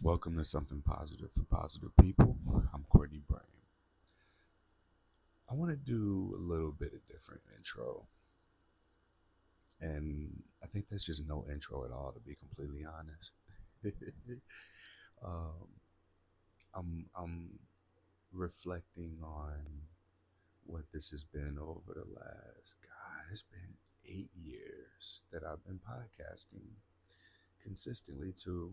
Welcome to Something Positive for Positive People. I'm Courtney Brain. I want to do a little bit of different intro, and I think that's just no intro at all, to be completely honest. um, I'm reflecting on what this has been over the last. God, it's been 8 years that I've been podcasting consistently, too,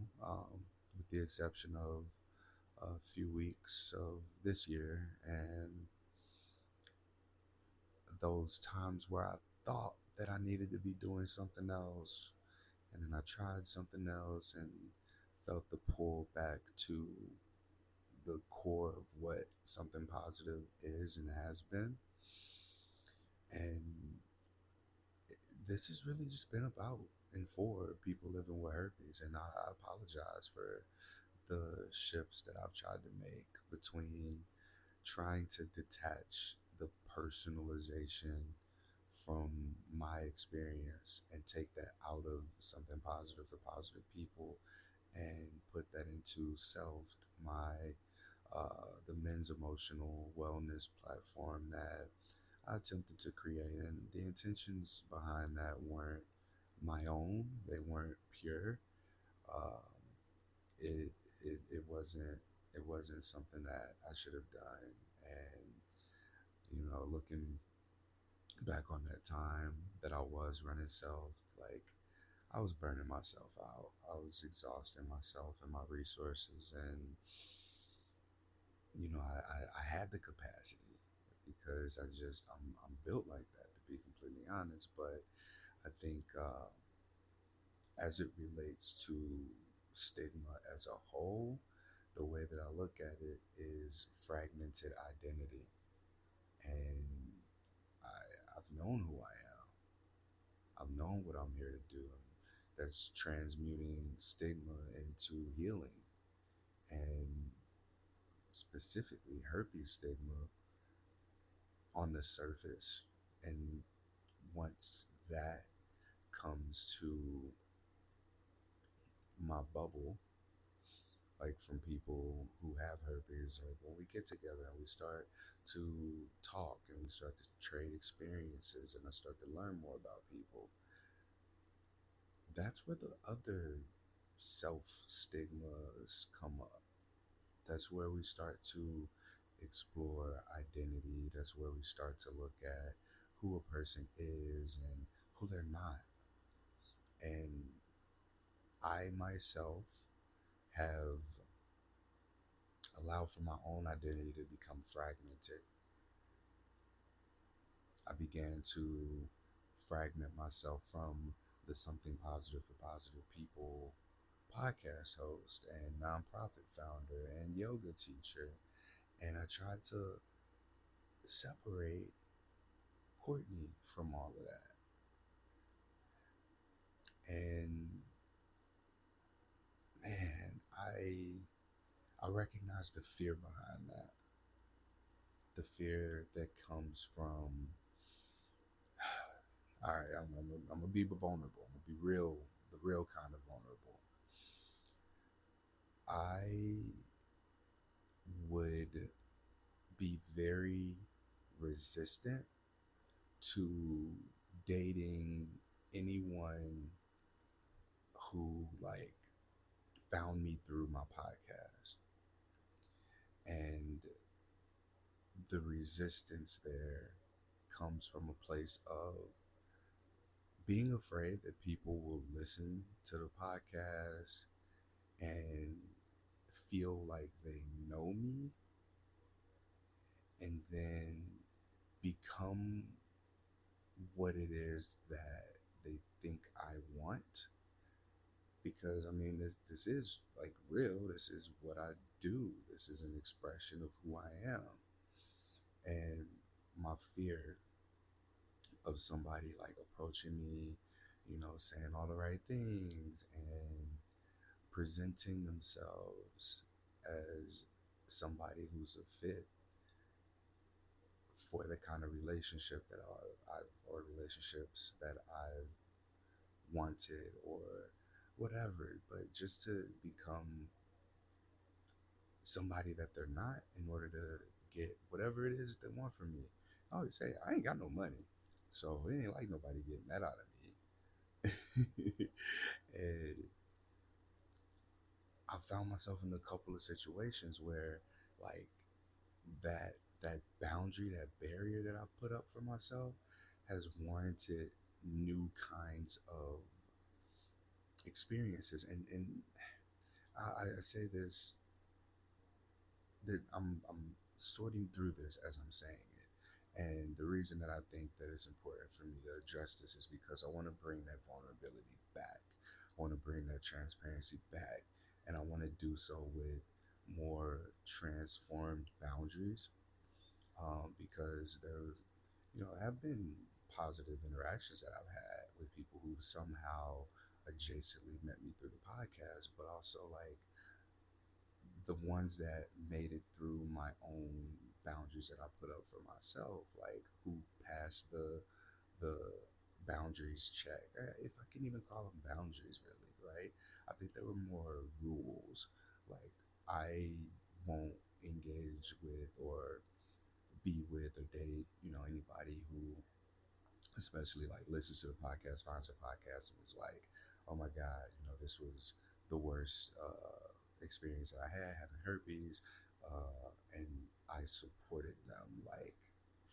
with the exception of a few weeks of this year, and those times where I thought that I needed to be doing something else, and then I tried something else and felt the pull back to the core of what something positive is and has been. And this has really just been about and for people living with herpes. And I apologize for the shifts that I've tried to make between trying to detach the personalization from my experience and take that out of something positive for positive people and put that into self, my the men's emotional wellness platform that I attempted to create. And the intentions behind that weren't my own, they weren't pure. um, it, it wasn't something that I should have done. And looking back on that time that I was running self, like, I was burning myself out. I was exhausting myself and my resources, and I had the capacity because I'm built like that, to be completely honest. But I think as it relates to stigma as a whole, the way that I look at it is fragmented identity, and I've known who I am. I've known what I'm here to do. That's transmuting stigma into healing, and specifically herpes stigma on the surface. And once that comes to my bubble, like from people who have herpes, like when we get together and we start to talk and we start to trade experiences and I start to learn more about people, that's where the other self stigmas come up. That's where we start to explore identity. That's where we start to look at who a person is and who they're not. And I myself have allowed for my own identity to become fragmented. I began to fragment myself from the Something Positive for Positive People podcast host and nonprofit founder and yoga teacher. And I tried to separate Courtney from all of that. And man, I recognize the fear behind that. The fear that comes from, all right, I'm gonna be vulnerable. I'm gonna be real, the real kind of vulnerable. I would be very resistant to dating anyone who like found me through my podcast. And the resistance there comes from a place of being afraid that people will listen to the podcast and feel like they know me and then become what it is that they think I want. Because I mean, this is like real. This is what I do. This is an expression of who I am. And my fear of somebody like approaching me, saying all the right things and presenting themselves as somebody who's a fit for the kind of relationship that or relationships that I've wanted or whatever, but just to become somebody that they're not in order to get whatever it is they want from me. I always say, I ain't got no money. So it ain't like nobody getting that out of me. And I found myself in a couple of situations where like that boundary, that barrier that I put up for myself has warranted new kinds of experiences. And I say this that I'm sorting through this as I'm saying it. And the reason that I think that it's important for me to address this is because I want to bring that vulnerability back. I want to bring that transparency back. And I want to do so with more transformed boundaries, because there, have been positive interactions that I've had with people who've somehow adjacently met me through the podcast, but also like the ones that made it through my own boundaries that I put up for myself, like who passed the boundaries check, if I can even call them boundaries, really, right? I think there were more rules, like I won't engage with or be with or date, anybody who especially like listens to the podcast, finds a podcast, and is like, "Oh my God, this was the worst experience that I had having herpes," and I supported them like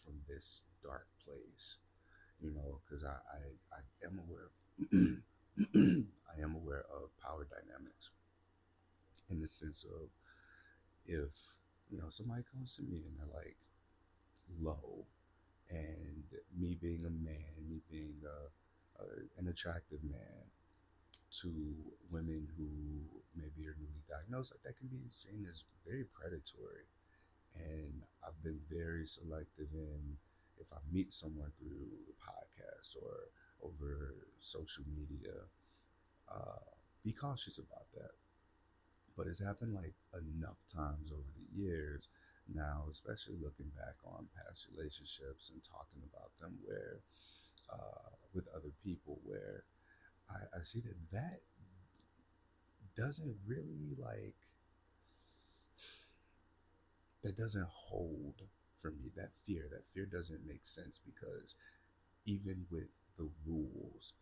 from this dark place, because I am aware of I am aware of power dynamics in the sense of if somebody comes to me and they're like low, and me being a man, me being an attractive man to women who maybe are newly diagnosed, like that can be seen as very predatory. And I've been very selective in if I meet someone through the podcast or over social media, be cautious about that. But it's happened like enough times over the years now, especially looking back on past relationships and talking about them, where with other people, where I see that doesn't really like that doesn't hold for me. That fear doesn't make sense, because even with the rules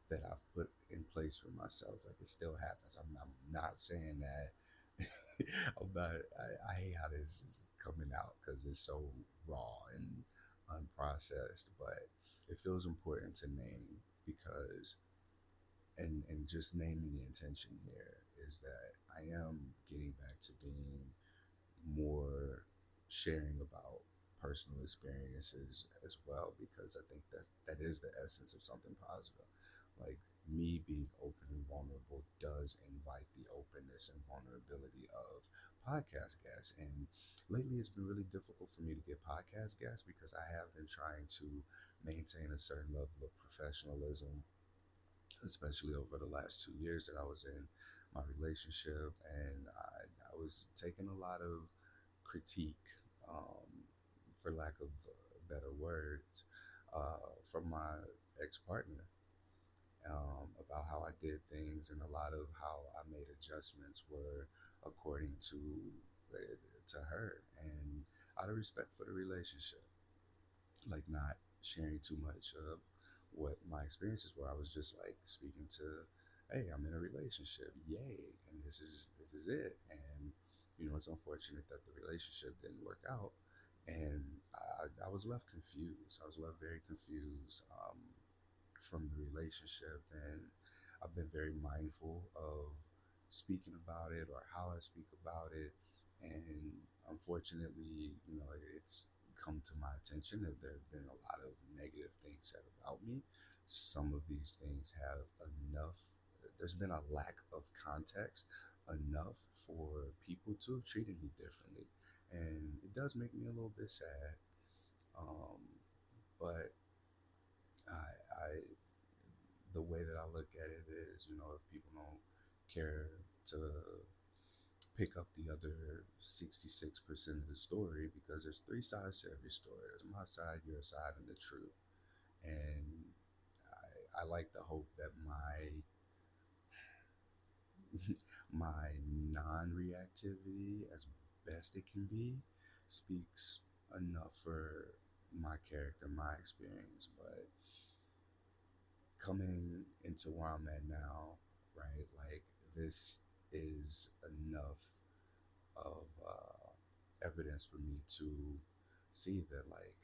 that I've put in place for myself, like it still happens. I'm not saying that. I hate how this is coming out because it's so raw and unprocessed, but it feels important to name, because and just naming the intention here is that I am getting back to being more sharing about personal experiences as well, because I think that is the essence of something positive. Like me being open and vulnerable does invite the openness and vulnerability of podcast guests. And lately it's been really difficult for me to get podcast guests because I have been trying to maintain a certain level of professionalism, especially over the last 2 years that I was in my relationship. And I was taking a lot of critique, for lack of better words, from my ex partner, about how I did things, and a lot of how I made adjustments were according to her, and out of respect for the relationship, like not sharing too much of what my experiences were. I was just like speaking to, hey, I'm in a relationship, yay, and this is it. And it's unfortunate that the relationship didn't work out, and I was left confused. I was left very confused, from the relationship, and I've been very mindful of speaking about it or how I speak about it. And unfortunately, it's come to my attention that there have been a lot of negative things said about me. Some of these things have enough, there's been a lack of context enough for people to have treated me differently. And it does make me a little bit sad. Um, but I the way that I look at it is, if people don't care to pick up the other 66% of the story, because there's three sides to every story. There's my side, your side, and the truth. And I like to hope that my my non-reactivity, as best it can be, speaks enough for my character, my experience. But coming into where I'm at now, right? Like, this is enough of evidence for me to see that, like,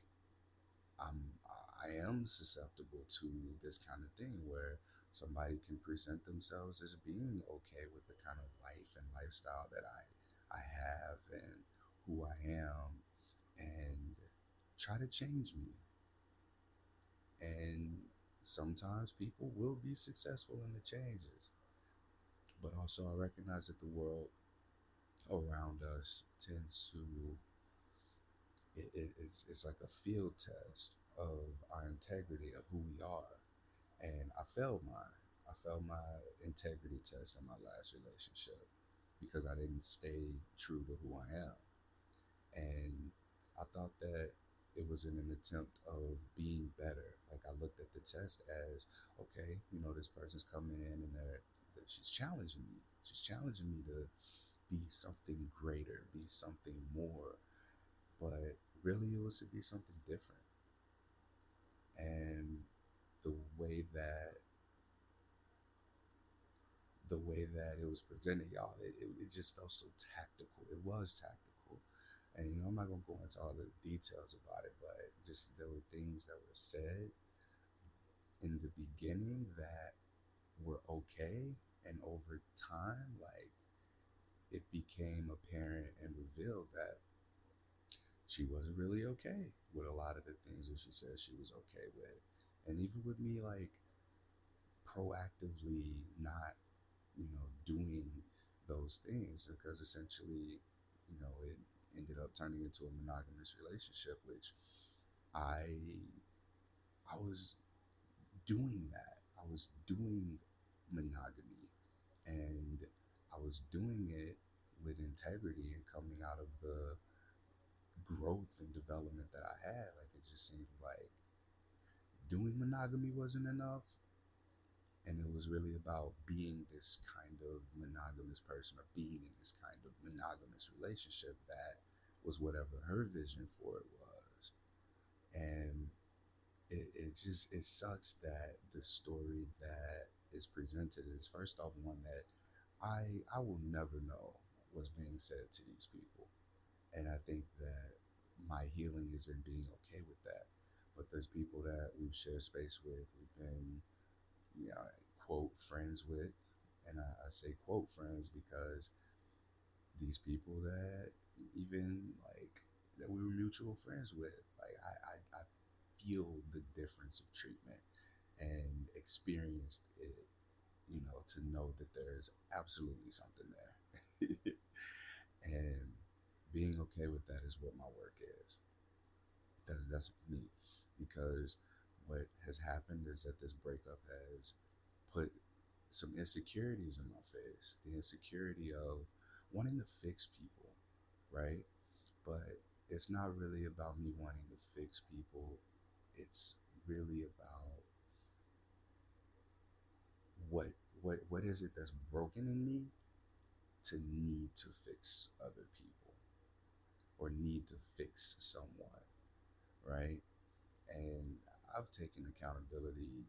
I am susceptible to this kind of thing where somebody can present themselves as being okay with the kind of life and lifestyle that I have and who I am, and try to change me. And sometimes people will be successful in the changes, but also I recognize that the world around us tends to, it's like a field test of our integrity of who we are. And I failed mine. I failed my integrity test in my last relationship because I didn't stay true to who I am. And I thought that it was in an attempt of being better. Like, I looked at the test as, okay, this person's coming in and she's challenging me. She's challenging me to be something greater, be something more. But really, it was to be something different. And the way that it was presented, y'all, it just felt so tactical. It was tactical. And I'm not gonna go into all the details about it, but just there were things that were said in the beginning that were okay, and over time, like, it became apparent and revealed that she wasn't really okay with a lot of the things that she said she was okay with. And even with me, like, proactively not, doing those things, because essentially, it ended up turning into a monogamous relationship, which I I was doing that. I was doing monogamy, and I was doing it with integrity and coming out of the growth and development that I had. Like, it just seemed like doing monogamy wasn't enough, and it was really about being this kind of monogamous person, or being in this kind of monogamous relationship that was whatever her vision for it was. And it sucks that the story that is presented is, first off, one that I will never know what's being said to these people. And I think that my healing is in being okay with that. But there's people that we've shared space with, we've been, you know, quote, friends with. And I say quote friends because these people that even, like, that we were mutual friends with, like, I feel the difference of treatment and experienced it, to know that there's absolutely something there. And being okay with that is what my work is. That's me. Because what has happened is that this breakup has put some insecurities in my face. The insecurity of wanting to fix people, right? But it's not really about me wanting to fix people. It's really about what what is it that's broken in me to need to fix other people, or need to fix someone, right? And I've taken accountability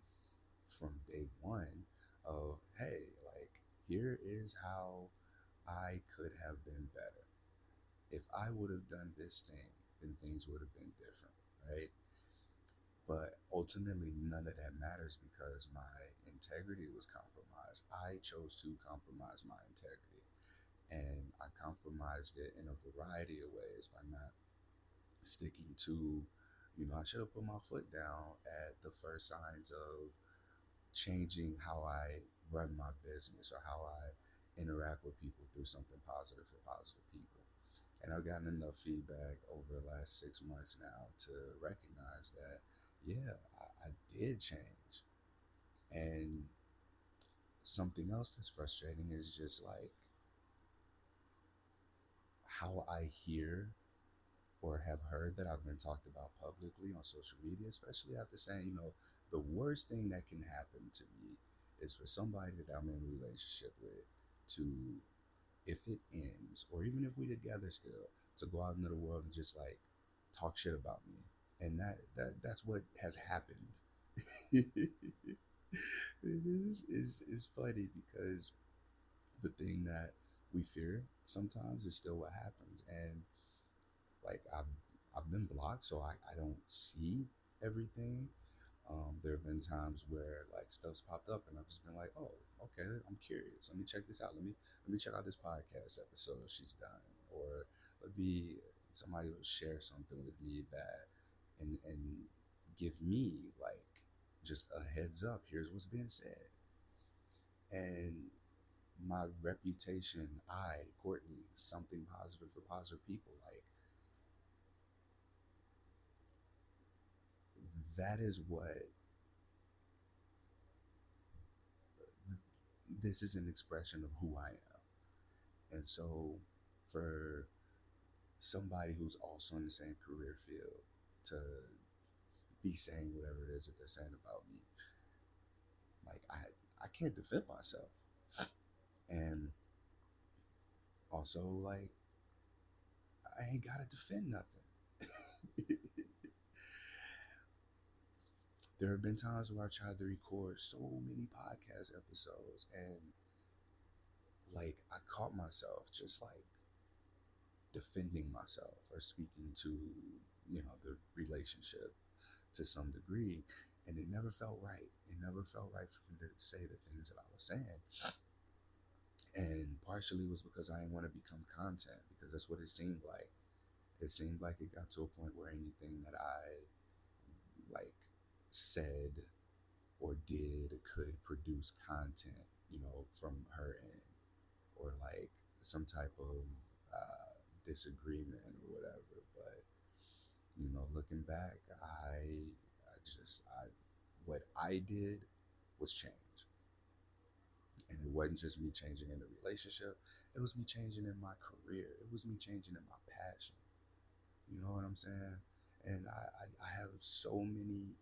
from day one of, hey, like, here is how I could have been better. If I would have done this thing, then things would have been different, right? But ultimately, none of that matters because my integrity was compromised. I chose to compromise my integrity. And I compromised it in a variety of ways by not sticking to, I should have put my foot down at the first signs of changing how I run my business or how I interact with people through something positive for positive people. And I've gotten enough feedback over the last 6 months now to recognize that, yeah, I did change. And something else that's frustrating is just, like, how I hear or have heard that I've been talked about publicly on social media, especially after saying, the worst thing that can happen to me is for somebody that I'm in a relationship with to, if it ends, or even if we together still, to go out into the world and just like talk shit about me. And that's what has happened. Is funny because the thing that we fear sometimes is still what happens. And like I've been blocked, so I don't see everything. There have been times where like stuff's popped up, and I've just been like, "Oh, okay, I'm curious. Let me check this out. Let me check out this podcast episode she's done, or let me somebody will share something with me that and give me like just a heads up. Here's what's being said." And my reputation, Courtney, something positive for positive people, like that is what this is an expression of who I am. And so for somebody who's also in the same career field to be saying whatever it is that they're saying about me, like I can't defend myself. And also like I ain't gotta defend nothing. There have been times where I tried to record so many podcast episodes and like I caught myself just like defending myself or speaking to, the relationship to some degree. And it never felt right. It never felt right for me to say the things that I was saying. And partially was because I didn't want to become content, because that's what it seemed like. It seemed like it got to a point where anything that I like said or did could produce content, from her end, or like some type of disagreement or whatever. But looking back, what I did was change, and it wasn't just me changing in the relationship. It was me changing in my career. It was me changing in my passion. You know what I'm saying? And I have so many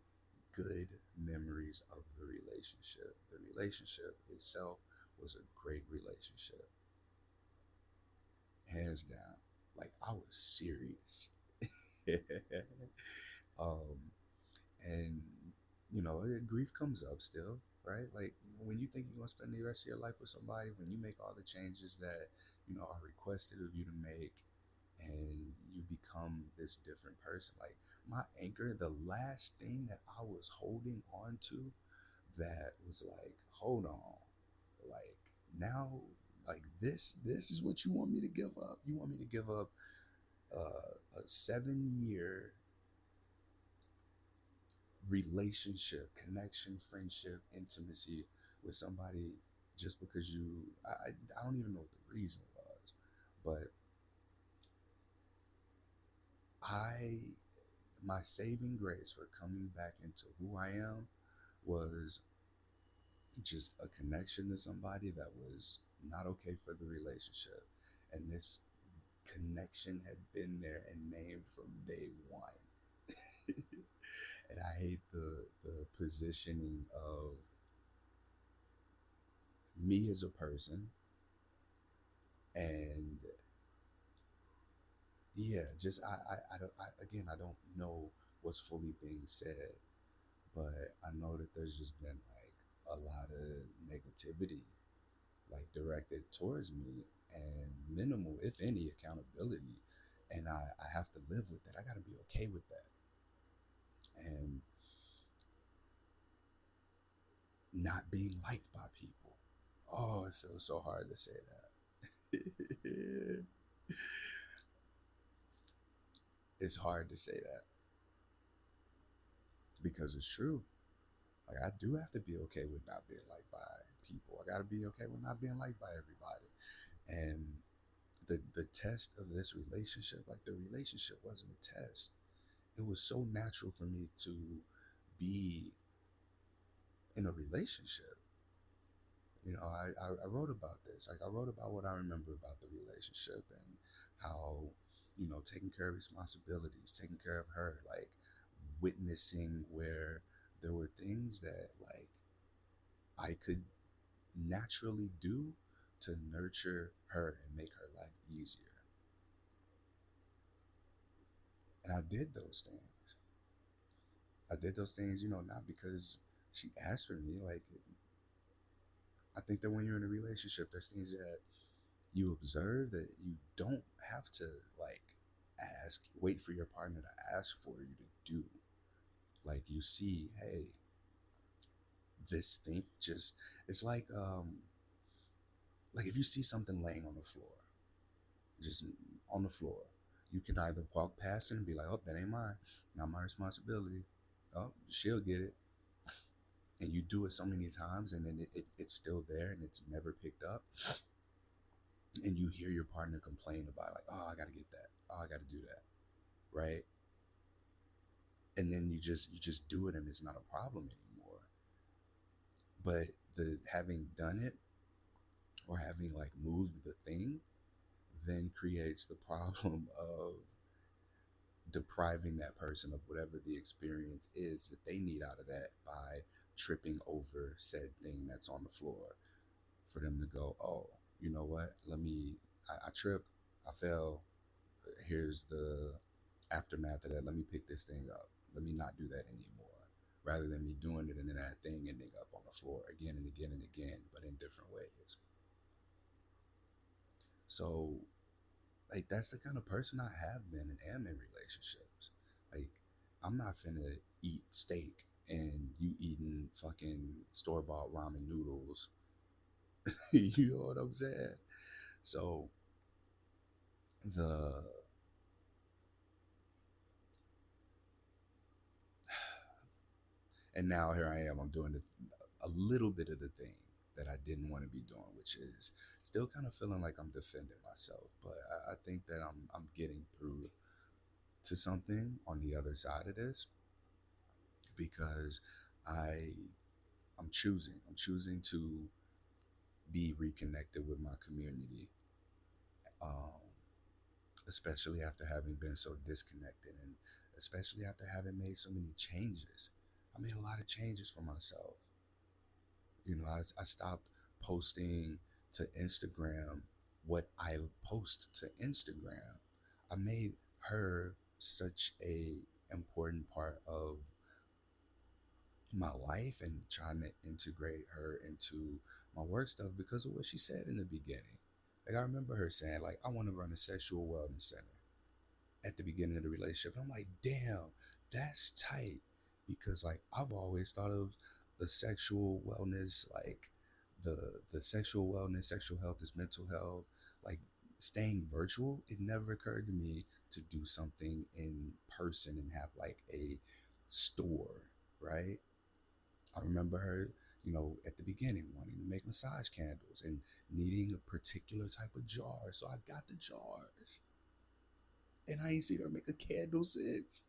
good memories of the relationship. The relationship itself was a great relationship, hands down. Like I was serious. um, and grief comes up still, right? Like when you think you're gonna spend the rest of your life with somebody, when you make all the changes that are requested of you to make, and you become this different person. Like my anchor, the last thing that I was holding on to, that was like, hold on, like now, like this is what you want me to give up? You want me to give up a 7 year relationship, connection, friendship, intimacy with somebody just because I don't even know what the reason was, but I my saving grace for coming back into who I am was just a connection to somebody that was not okay for the relationship. And this connection had been there and named from day one. And I hate the positioning of me as a person, and yeah, just I don't know what's fully being said, but I know that there's just been like a lot of negativity like directed towards me, and minimal, if any, accountability. And I have to live with that. I got to be okay with that. And not being liked by people. Oh, it feels so hard to say that. It's hard to say that because it's true. Like I do have to be okay with not being liked by people. I got to be okay with not being liked by everybody. And the test of this relationship, like the relationship wasn't a test. It was so natural for me to be in a relationship. I wrote about this. Like I wrote about what I remember about the relationship, and how, taking care of responsibilities, taking care of her, like witnessing where there were things that like I could naturally do to nurture her and make her life easier. And I did those things. I did those things, not because she asked for me. Like, I think that when you're in a relationship, there's things that you observe that you don't have to, like, wait for your partner to ask for you to do. Like, you see, hey, this thing just, it's like if you see something laying on the floor, just on the floor, you can either walk past it and be like, oh, that ain't mine, not my responsibility. Oh, she'll get it. And you do it so many times, and then it's still there and it's never picked up. And you hear your partner complain about, like, oh, I gotta get that, oh, I gotta do that, right? And then you just do it and it's not a problem anymore. But the having done it, or having like moved the thing, then creates the problem of depriving that person of whatever the experience is that they need out of that by tripping over said thing that's on the floor, for them to go, oh, you know what, I tripped, I fell, here's the aftermath of that, let me pick this thing up, let me not do that anymore, rather than me doing it and then that thing ending up on the floor again and again and again, but in different ways. So, like, that's the kind of person I have been and am in relationships. Like, I'm not finna eat steak and you eating fucking store-bought ramen noodles. You know what I'm saying? So the and now here I am, I'm doing a little bit of the thing that I didn't want to be doing, which is still kind of feeling like I'm defending myself, but I think that I'm getting through to something on the other side of this, because I I'm choosing to be reconnected with my community, um, especially after having been so disconnected, and especially after having made so many changes. I made a lot of changes for myself. I stopped posting to Instagram what I post to Instagram. I made her such a important part of my life and trying to integrate her into my work stuff because of what she said in the beginning. Like, I remember her saying, like, I want to run a sexual wellness center at the beginning of the relationship. And I'm like, damn, that's tight. Because, like, I've always thought of the sexual wellness, like the sexual wellness, sexual health is mental health, like staying virtual. It never occurred to me to do something in person and have like a store, right? I remember her, at the beginning wanting to make massage candles and needing a particular type of jar. So I got the jars. And I ain't seen her make a candle since.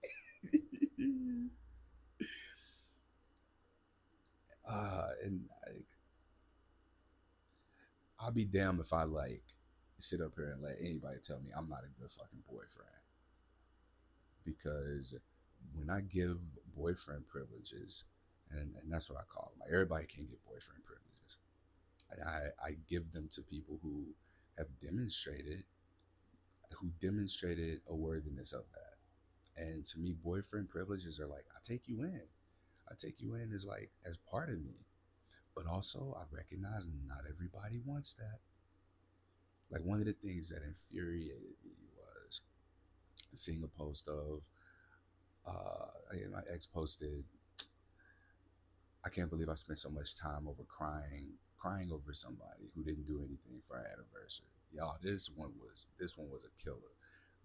And like, I'll be damned if I like sit up here and let anybody tell me I'm not a good fucking boyfriend. Because when I give boyfriend privileges, and that's what I call them, like, everybody can't get boyfriend privileges. I give them to people have demonstrated demonstrated a worthiness of that. And to me, boyfriend privileges are like, I take you in. I take you in as like as part of me. But also I recognize not everybody wants that. Like, one of the things that infuriated me was seeing a post of my ex posted, I can't believe I spent so much time over crying over somebody who didn't do anything for our anniversary. Y'all, this one was a killer,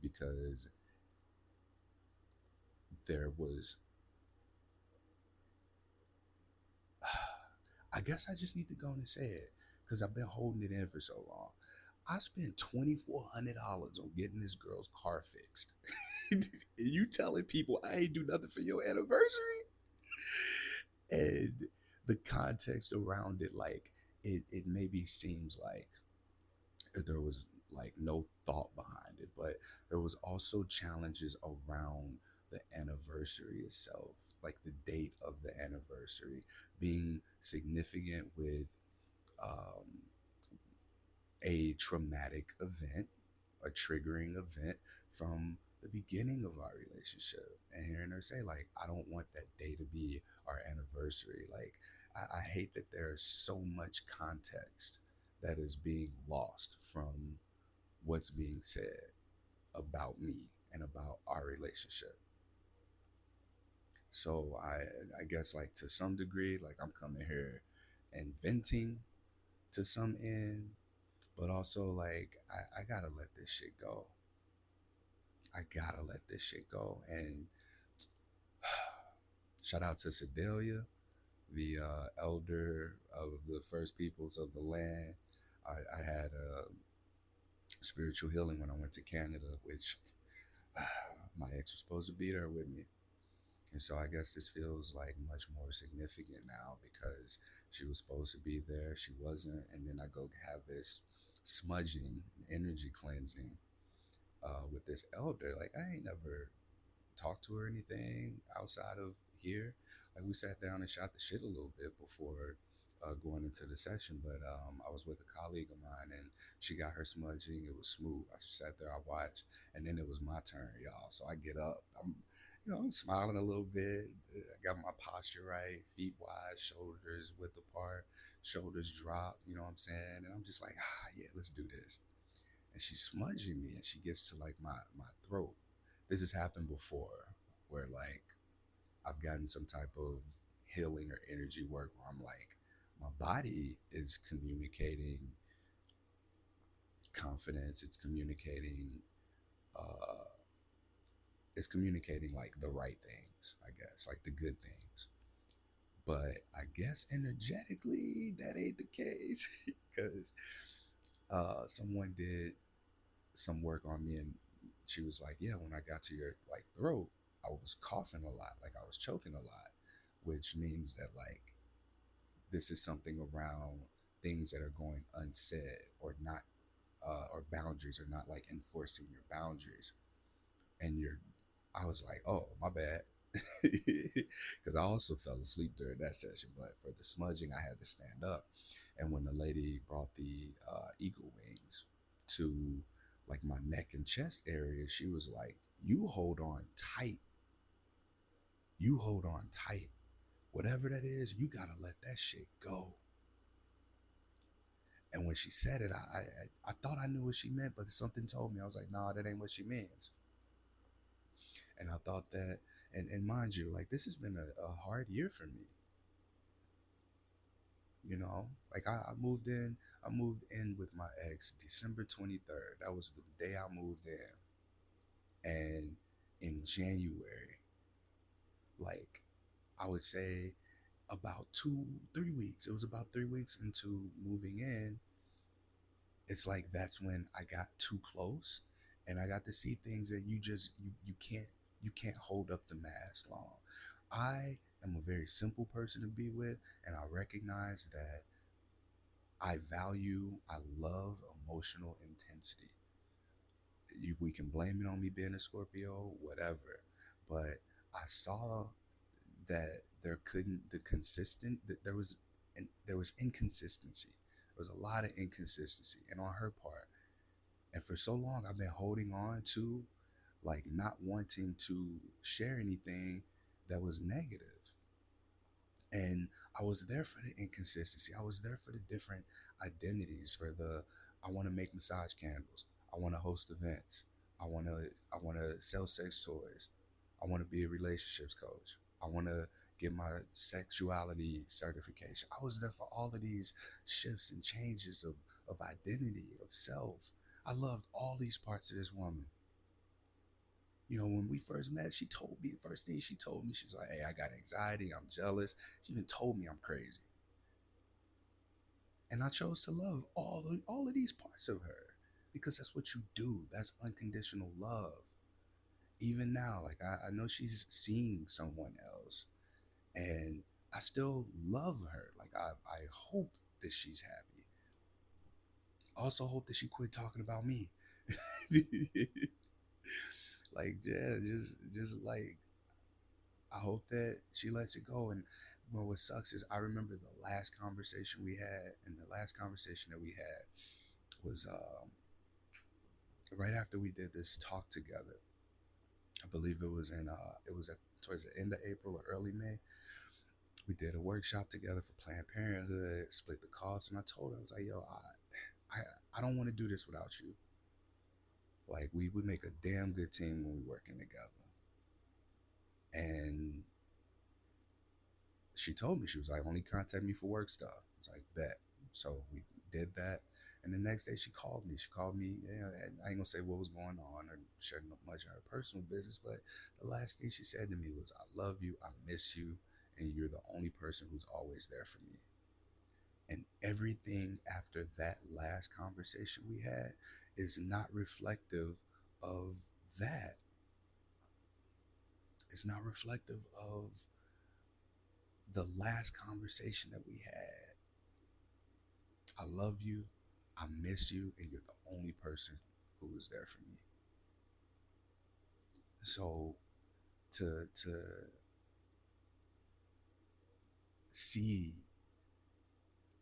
because there was I guess I just need to go and say it, because I've been holding it in for so long. I spent $2,400 on getting this girl's car fixed. And you telling people I ain't do nothing for your anniversary? And the context around it, like, it maybe seems like there was like no thought behind it, but there was also challenges around the anniversary itself, like the date of the anniversary being significant with um, a traumatic event, a triggering event from the beginning of our relationship. And hearing her say, like, I don't want that day to be our anniversary. Like, I hate that there's so much context that is being lost from what's being said about me and about our relationship. So I guess like to some degree, like I'm coming here and venting to some end, but also like I gotta let this shit go. I gotta let this shit go. And shout out to Sedalia, the elder of the first peoples of the land. I had spiritual healing when I went to Canada, which my ex was supposed to be there with me. And so I guess this feels like much more significant now because she was supposed to be there, she wasn't, and then I go have this smudging, energy cleansing with this elder. Like I ain't never talked to her or anything outside of here. Like we sat down and shot the shit a little bit before going into the session, but I was with a colleague of mine and she got her smudging. It was smooth. I just sat there, I watched, and then it was my turn, y'all. So I get up. I'm smiling a little bit. I got my posture right, feet wide, shoulders width apart, shoulders drop. You know what I'm saying? And I'm just like, yeah, let's do this. And she's smudging me, and she gets to like my throat. This has happened before, where like I've gotten some type of healing or energy work where I'm like, my body is communicating confidence. Uh, it's communicating like the right things, I guess, like the good things. But I guess energetically, that ain't the case because someone did some work on me and she was like, yeah, when I got to your like throat, I was coughing a lot, like I was choking a lot, which means that like this is something around things that are going unsaid or not, or boundaries, or not like enforcing your boundaries. And I was like, oh, my bad. Because I also fell asleep during that session, but for the smudging, I had to stand up. And when the lady brought the eagle wings to like my neck and chest area, she was like, you hold on tight. You hold on tight. Whatever that is, you gotta let that shit go. And when she said it, I thought I knew what she meant, but something told me. I was like, nah, that ain't what she means. And I thought that, and mind you, like this has been a hard year for me. You know, like I moved in with my ex December 23rd. That was the day I moved in. And in January, like I would say about 3 weeks, it was about 3 weeks into moving in, it's like that's when I got too close and I got to see things that you can't hold up the mask long. I am a very simple person to be with, and I recognize that I love emotional intensity. We can blame it on me being a Scorpio, whatever, but I saw that there couldn't the consistent that there was inconsistency. There was a lot of inconsistency, and on her part. And for so long, I've been holding on to, like, not wanting to share anything that was negative. And I was there for the inconsistency. I was there for the different identities, for I want to make massage candles. I want to host events. I want to sell sex toys. I want to be a relationships coach. I want to get my sexuality certification. I was there for all of these shifts and changes of identity, of self. I loved all these parts of this woman. You know, when we first met, she told me, the first thing she told me, she was like, hey, I got anxiety, I'm jealous. She even told me I'm crazy. And I chose to love all of these parts of her because that's what you do. That's unconditional love. Even now, like I know she's seeing someone else and I still love her. Like I hope that she's happy. I also hope that she quit talking about me. Like, yeah, just like I hope that she lets it go. And what sucks is I remember the last conversation we had, and the last conversation that we had, was right after we did this talk together. I believe it was at towards the end of April or early May. We did a workshop together for Planned Parenthood, split the cost, and I told her, I was like, yo, I don't want to do this without you. Like, we would make a damn good team when we working together. And she told me, she was like, only contact me for work stuff. I was like, bet. So we did that. And the next day she called me. She called me. Yeah, and I ain't gonna say what was going on or share much of her personal business, but the last thing she said to me was, I love you, I miss you, and you're the only person who's always there for me. And everything after that last conversation we had is not reflective of that. It's not reflective of the last conversation that we had. I love you, I miss you, and you're the only person who is there for me. So to see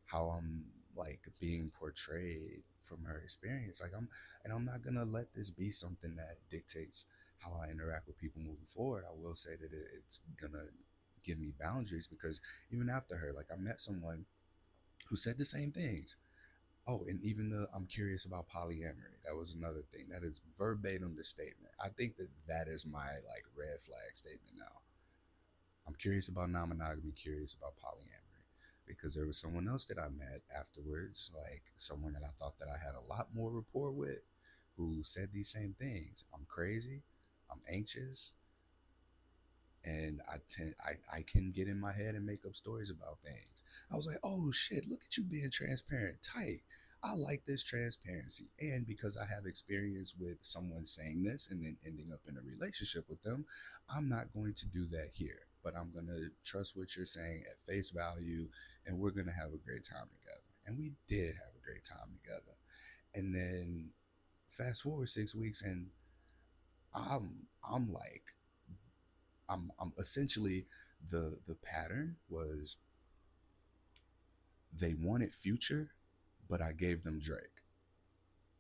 how I'm like being portrayed from her experience, like I'm not gonna let this be something that dictates how I interact with people moving forward. I will say that it's gonna give me boundaries, because even after her, like, I met someone who said the same things. Oh, and even the I'm curious about polyamory. That was another thing. That is verbatim the statement. I think that that is my like red flag statement now. I'm curious about non-monogamy, curious about polyamory, because there was someone else that I met afterwards, like someone that I thought that I had a lot more rapport with, who said these same things. I'm crazy. I'm anxious. And I can get in my head and make up stories about things. I was like, oh shit, look at you being transparent, tight. I like this transparency. And because I have experience with someone saying this and then ending up in a relationship with them, I'm not going to do that here. But I'm going to trust what you're saying at face value, and we're going to have a great time together. And we did have a great time together. And then fast forward 6 weeks, and I'm like, I'm essentially, the pattern was they wanted Future, but I gave them Drake.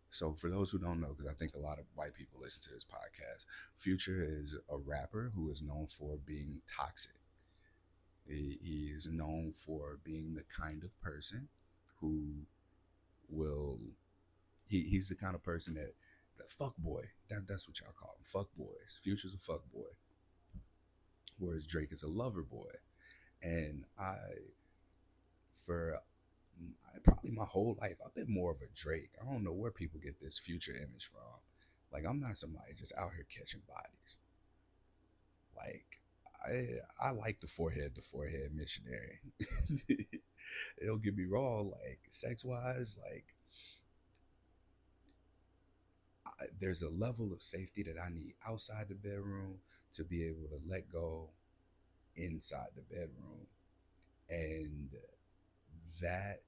So for those who don't know, because I think a lot of white people listen to this podcast, Future is a rapper who is known for being toxic. He is known for being the kind of person who will he's the kind of person that fuck boy. That's what y'all call him. Fuck boys. Future's a fuck boy. Whereas Drake is a lover boy. And for probably my whole life, I've been more of a Drake. I don't know where people get this Future image from. Like, I'm not somebody just out here catching bodies. Like, I like the forehead to forehead missionary. Don't get me wrong, like, sex wise, like, there's a level of safety that I need outside the bedroom to be able to let go inside the bedroom. And that,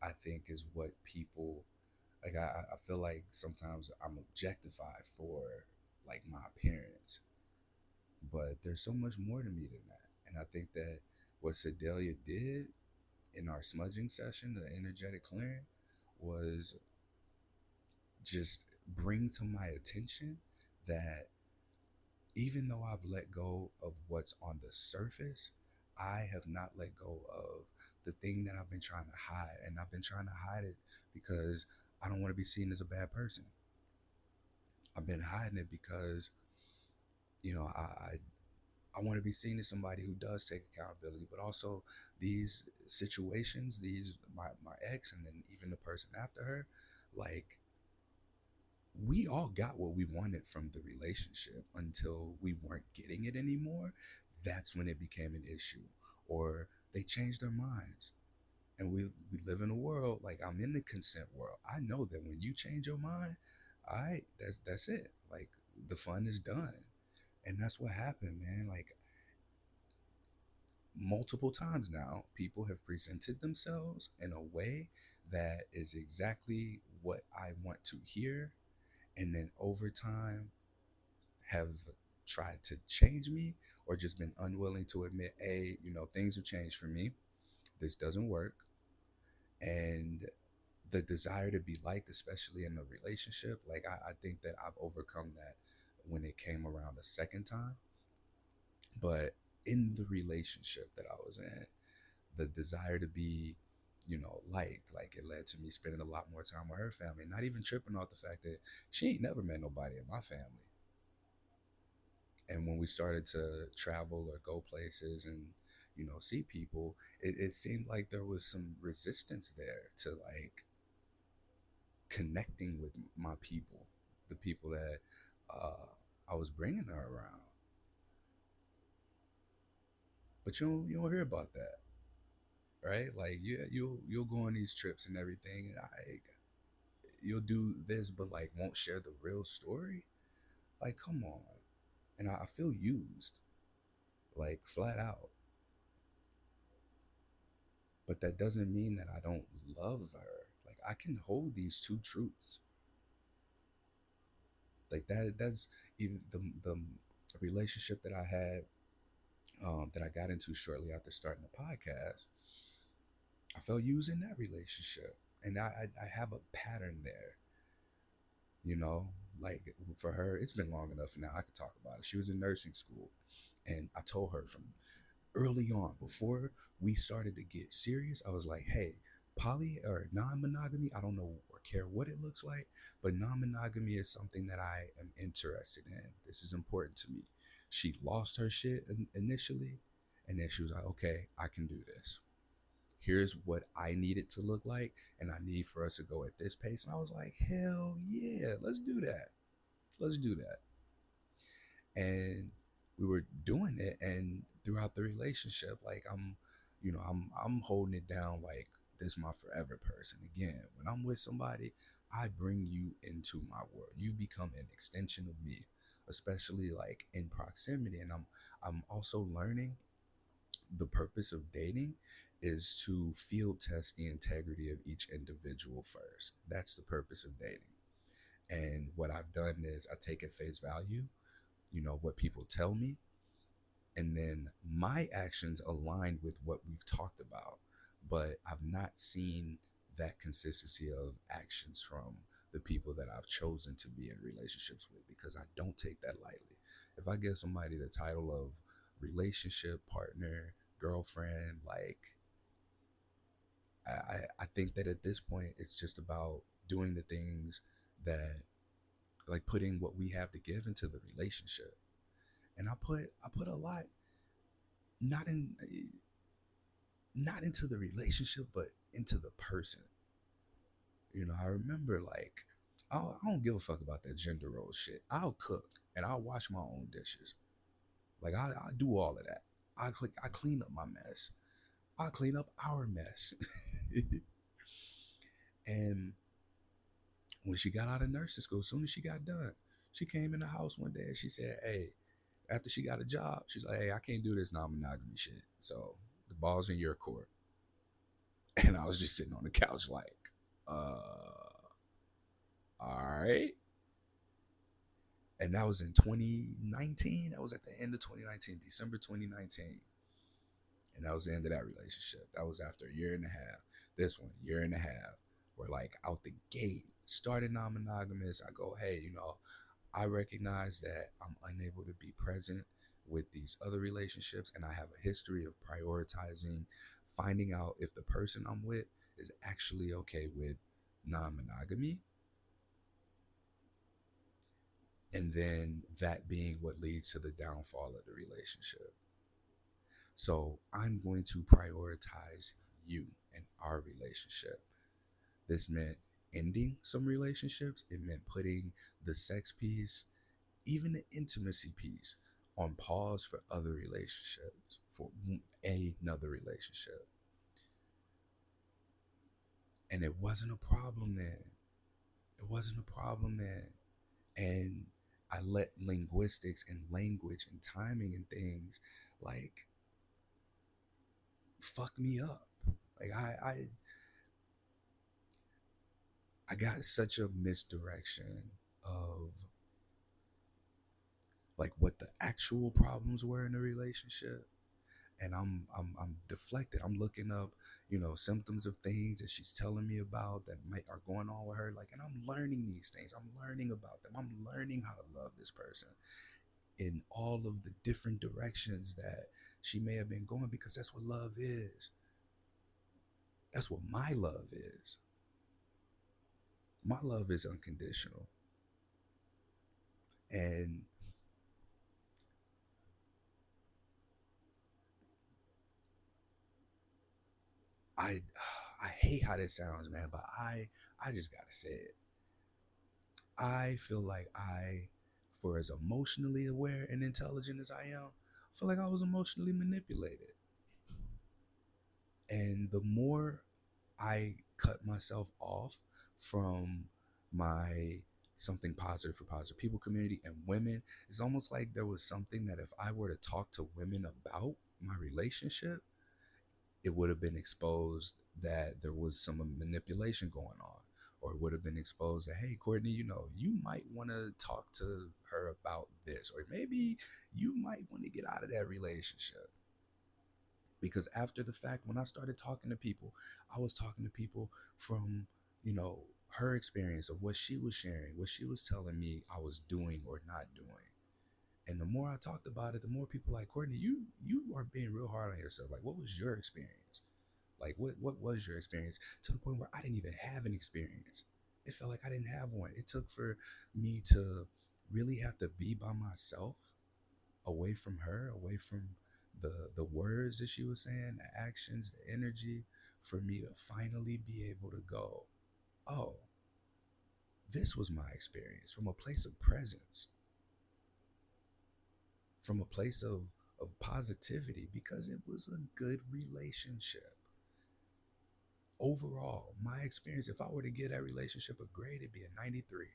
I think, is what people like. I feel like sometimes I'm objectified for like my appearance, but there's so much more to me than that. And I think that what Sedalia did in our smudging session, the energetic clearing, was just bring to my attention that even though I've let go of what's on the surface, I have not let go of the thing that I've been trying to hide. And I've been trying to hide it because I don't want to be seen as a bad person. I've been hiding it because, you know, I want to be seen as somebody who does take accountability, but also these situations, my ex, and then even the person after her, like, we all got what we wanted from the relationship until we weren't getting it anymore. That's when it became an issue, or they changed their minds. And we live in a world, like, I'm in the consent world. I know that when you change your mind, all right, that's it. Like, the fun is done. And that's what happened, man. Like, multiple times now, people have presented themselves in a way that is exactly what I want to hear, and then over time have tried to change me, or just been unwilling to admit, things have changed for me. This doesn't work. And the desire to be liked, especially in a relationship, like I think that I've overcome that when it came around a second time. But in the relationship that I was in, the desire to be, liked, like it led to me spending a lot more time with her family, not even tripping off the fact that she ain't never met nobody in my family. And when we started to travel or go places and, see people, it seemed like there was some resistance there to like connecting with my people, the people that uh, I was bringing her around. But you don't hear about that, right? Like you'll go on these trips and everything, and you'll do this, but like won't share the real story. Like, come on. And I feel used, like flat out. But that doesn't mean that I don't love her. Like I can hold these two truths. Like that's even the relationship that I had, that I got into shortly after starting the podcast. I felt used in that relationship, and I have a pattern there. You know, like for her, it's been long enough now. I could talk about it. She was in nursing school, and I told her from early on, before we started to get serious, I was like, hey, poly or non-monogamy, I don't know or care what it looks like, but non-monogamy is something that I am interested in. This is important to me. She lost her shit initially, and then she was like, okay, I can do this. Here's what I need it to look like, and I need for us to go at this pace. And I was like, hell yeah, let's do that. Let's do that. And we were doing it, and throughout the relationship, like I'm holding it down like this my forever person. Again, when I'm with somebody, I bring you into my world. You become an extension of me, especially like in proximity. And I'm also learning the purpose of dating is to field test the integrity of each individual first. That's the purpose of dating. And what I've done is I take at face value, what people tell me, and then my actions align with what we've talked about. But I've not seen that consistency of actions from the people that I've chosen to be in relationships with, because I don't take that lightly. If I give somebody the title of relationship partner, girlfriend, like I think that at this point it's just about doing the things that, like, putting what we have to give into the relationship. And I put a lot, not in not into the relationship, but into the person. I remember, like, I don't give a fuck about that gender role shit. I'll cook and I'll wash my own dishes. Like I do all of that. I clean up my mess. I clean up our mess. And when she got out of nursing school, as soon as she got done, she came in the house one day and she said, "Hey," after she got a job, she's like, "Hey, I can't do this non-monogamy shit. So the ball's in your court." And I was just sitting on the couch like, all right. And that was in 2019. That was at the end of 2019, December 2019. And that was the end of that relationship. That was after a year and a half. This one, year and a half. We're like out the gate, started non-monogamous. I go, hey, I recognize that I'm unable to be present with these other relationships, and I have a history of prioritizing finding out if the person I'm with is actually okay with non-monogamy, and then that being what leads to the downfall of the relationship. So I'm going to prioritize you and our relationship. This meant ending some relationships. It meant putting the sex piece, even the intimacy piece, on pause for other relationships, for another relationship. And it wasn't a problem then. It wasn't a problem then. And I let linguistics and language and timing and things like fuck me up. Like I got such a misdirection of like what the actual problems were in the relationship, and I'm deflected. I'm looking up, symptoms of things that she's telling me about that might are going on with her. Like, and I'm learning these things. I'm learning about them. I'm learning how to love this person in all of the different directions that she may have been going, because that's what love is. That's what my love is. My love is unconditional. And I I hate how this sounds, man, but I just gotta say it. I feel like for as emotionally aware and intelligent as I am, I feel like I was emotionally manipulated. And the more I cut myself off from my something positive for positive people community and women, it's almost like there was something that if I were to talk to women about my relationship, it would have been exposed that there was some manipulation going on, or it would have been exposed that, hey, Courtney, you might want to talk to her about this, or maybe you might want to get out of that relationship. Because after the fact, when I started talking to people, I was talking to people from, her experience of what she was sharing, what she was telling me I was doing or not doing. And the more I talked about it, the more people like, Courtney, you are being real hard on yourself. Like, what was your experience? Like, what was your experience? To the point where I didn't even have an experience. It felt like I didn't have one. It took for me to really have to be by myself, away from her, away from the words that she was saying, the actions, the energy, for me to finally be able to go, oh, this was my experience from a place of presence, from a place of positivity, because it was a good relationship. Overall, my experience, if I were to give that relationship a grade, it'd be a 93.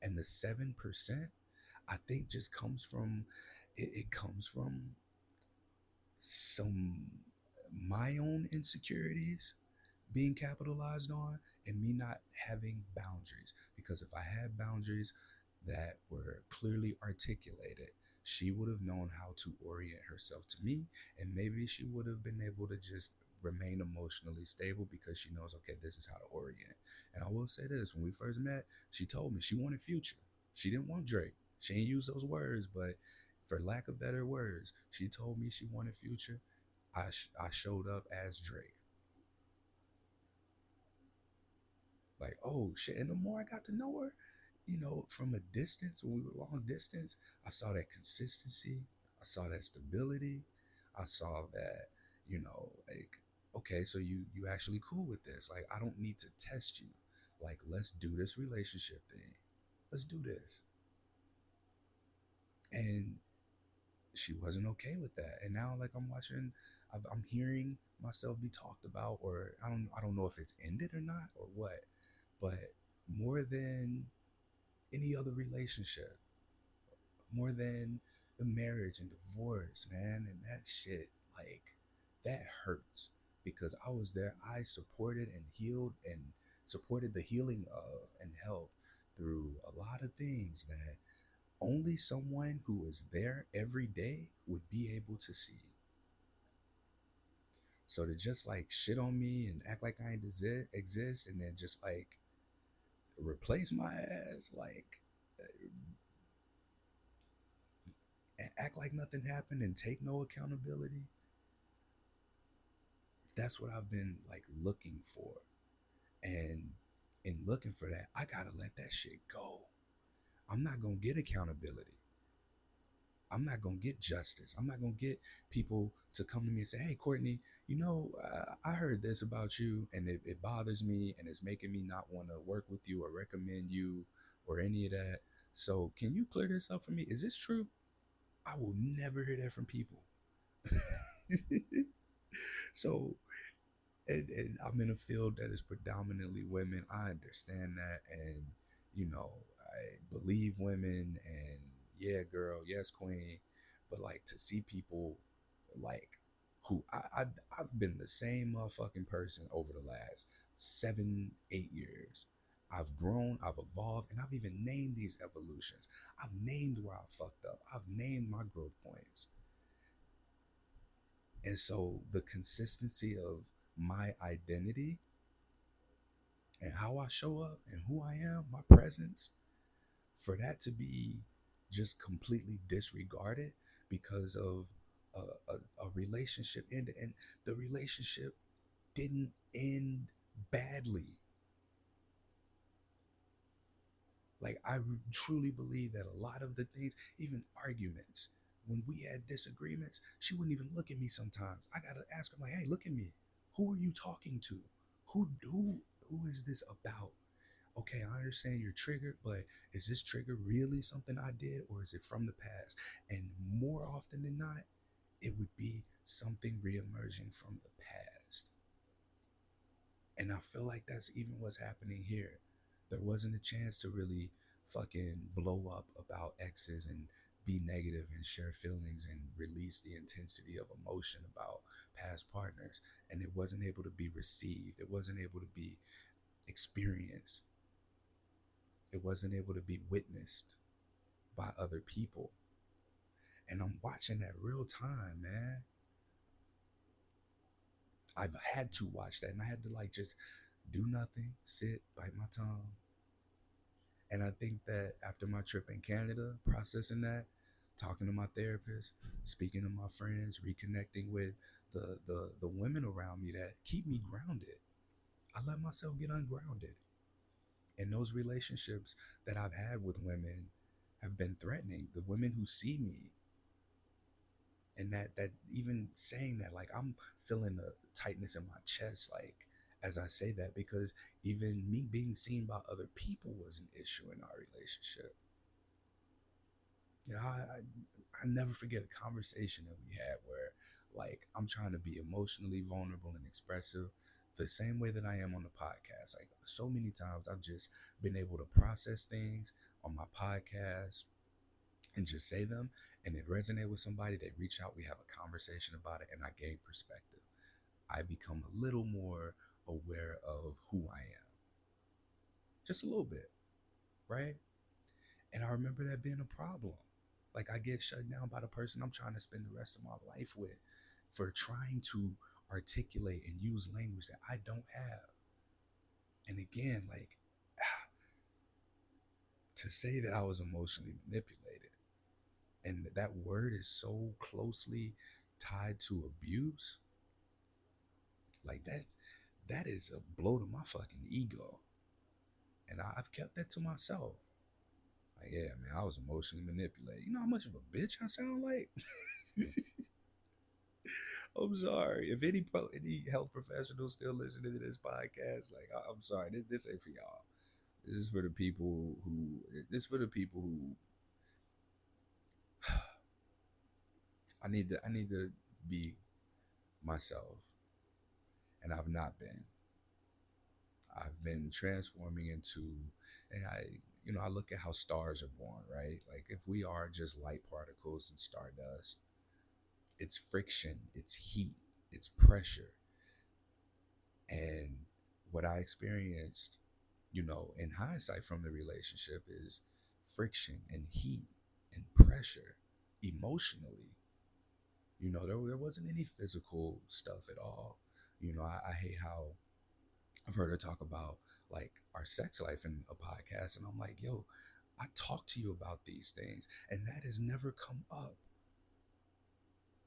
And the 7%, I think, just comes from it comes from some my own insecurities being capitalized on, and me not having boundaries. Because if I had boundaries that were clearly articulated, she would have known how to orient herself to me, and maybe she would have been able to just remain emotionally stable because she knows, okay, this is how to orient. And I will say this, when we first met, she told me she wanted Future. She didn't want Drake. She didn't use those words, but for lack of better words, she told me she wanted Future. I showed up as Drake. Like, oh shit. And the more I got to know her, from a distance, when we were long distance, I saw that consistency. I saw that stability. I saw that, like, okay, so you actually cool with this. Like, I don't need to test you. Like, let's do this relationship thing. Let's do this. And she wasn't okay with that. And now, like, I'm hearing myself be talked about, or I don't know if it's ended or not or what, but more than any other relationship, more than the marriage and divorce, man, and that shit, like, that hurts, because I was there. I supported and healed and supported the healing of and helped through a lot of things that only someone who is there every day would be able to see. So to just like shit on me and act like I ain't exist, and then just like replace my ass, like, and act like nothing happened and take no accountability, that's what I've been like looking for. And in looking for that, I gotta let that shit go. I'm not gonna get accountability. I'm not gonna get justice. I'm not gonna get people to come to me and say, "Hey, Courtney, I heard this about you, and it bothers me, and it's making me not want to work with you or recommend you or any of that. So, can you clear this up for me? Is this true?" I will never hear that from people. So, and I'm in a field that is predominantly women. I understand that, and I believe women, and yeah, girl, yes, queen. But like, to see people like who I've been the same motherfucking person over the last 7, 8 years. I've grown, I've evolved, and I've even named these evolutions. I've named where I fucked up. I've named my growth points. And so the consistency of my identity and how I show up and who I am, my presence, for that to be just completely disregarded because of a relationship ended, and the relationship didn't end badly. Like, I truly believe that a lot of the things, even arguments, when we had disagreements, she wouldn't even look at me sometimes. I gotta ask her, like, hey, look at me. Who are you talking to? Who is this about? Okay, I understand you're triggered, but is this trigger really something I did, or is it from the past? And more often than not, it would be something reemerging from the past. And I feel like that's even what's happening here. There wasn't a chance to really fucking blow up about exes and be negative and share feelings and release the intensity of emotion about past partners. And it wasn't able to be received. It wasn't able to be experienced. It wasn't able to be witnessed by other people. And I'm watching that real time, man. I've had to watch that, and I had to like just do nothing, sit, bite my tongue. And I think that after my trip in Canada, processing that, talking to my therapist, speaking to my friends, reconnecting with the women around me that keep me grounded, I let myself get ungrounded. And those relationships that I've had with women have been threatening. The women who see me, and that even saying that, like, I'm feeling the tightness in my chest, like, as I say that, because even me being seen by other people was an issue in our relationship. Yeah, I never forget a conversation that we had where, like, I'm trying to be emotionally vulnerable and expressive the same way that I am on the podcast. Like, so many times I've just been able to process things on my podcast and just say them, and it resonate with somebody. They reach out, we have a conversation about it, and I gain perspective. I become a little more aware of who I am, just a little bit, right? And I remember that being a problem. Like, I get shut down by the person I'm trying to spend the rest of my life with for trying to articulate and use language that I don't have. And again, like, to say that I was emotionally manipulated, and that word is so closely tied to abuse, like that is a blow to my fucking ego. And I've kept that to myself. Like, yeah, man, I was emotionally manipulated. You know how much of a bitch I sound like? I'm sorry. If any health professionals still listening to this podcast, like, I'm sorry. This ain't for y'all. This is for the people who. This is for the people who. I need to be myself, and I've not been. I've been transforming into, and I look at how stars are born, right? Like, if we are just light particles and stardust, it's friction, it's heat, it's pressure. And what I experienced, in hindsight from the relationship is friction and heat and pressure emotionally. There wasn't any physical stuff at all. I hate how I've heard her talk about like our sex life in a podcast, and I'm like, yo, I talk to you about these things, and that has never come up.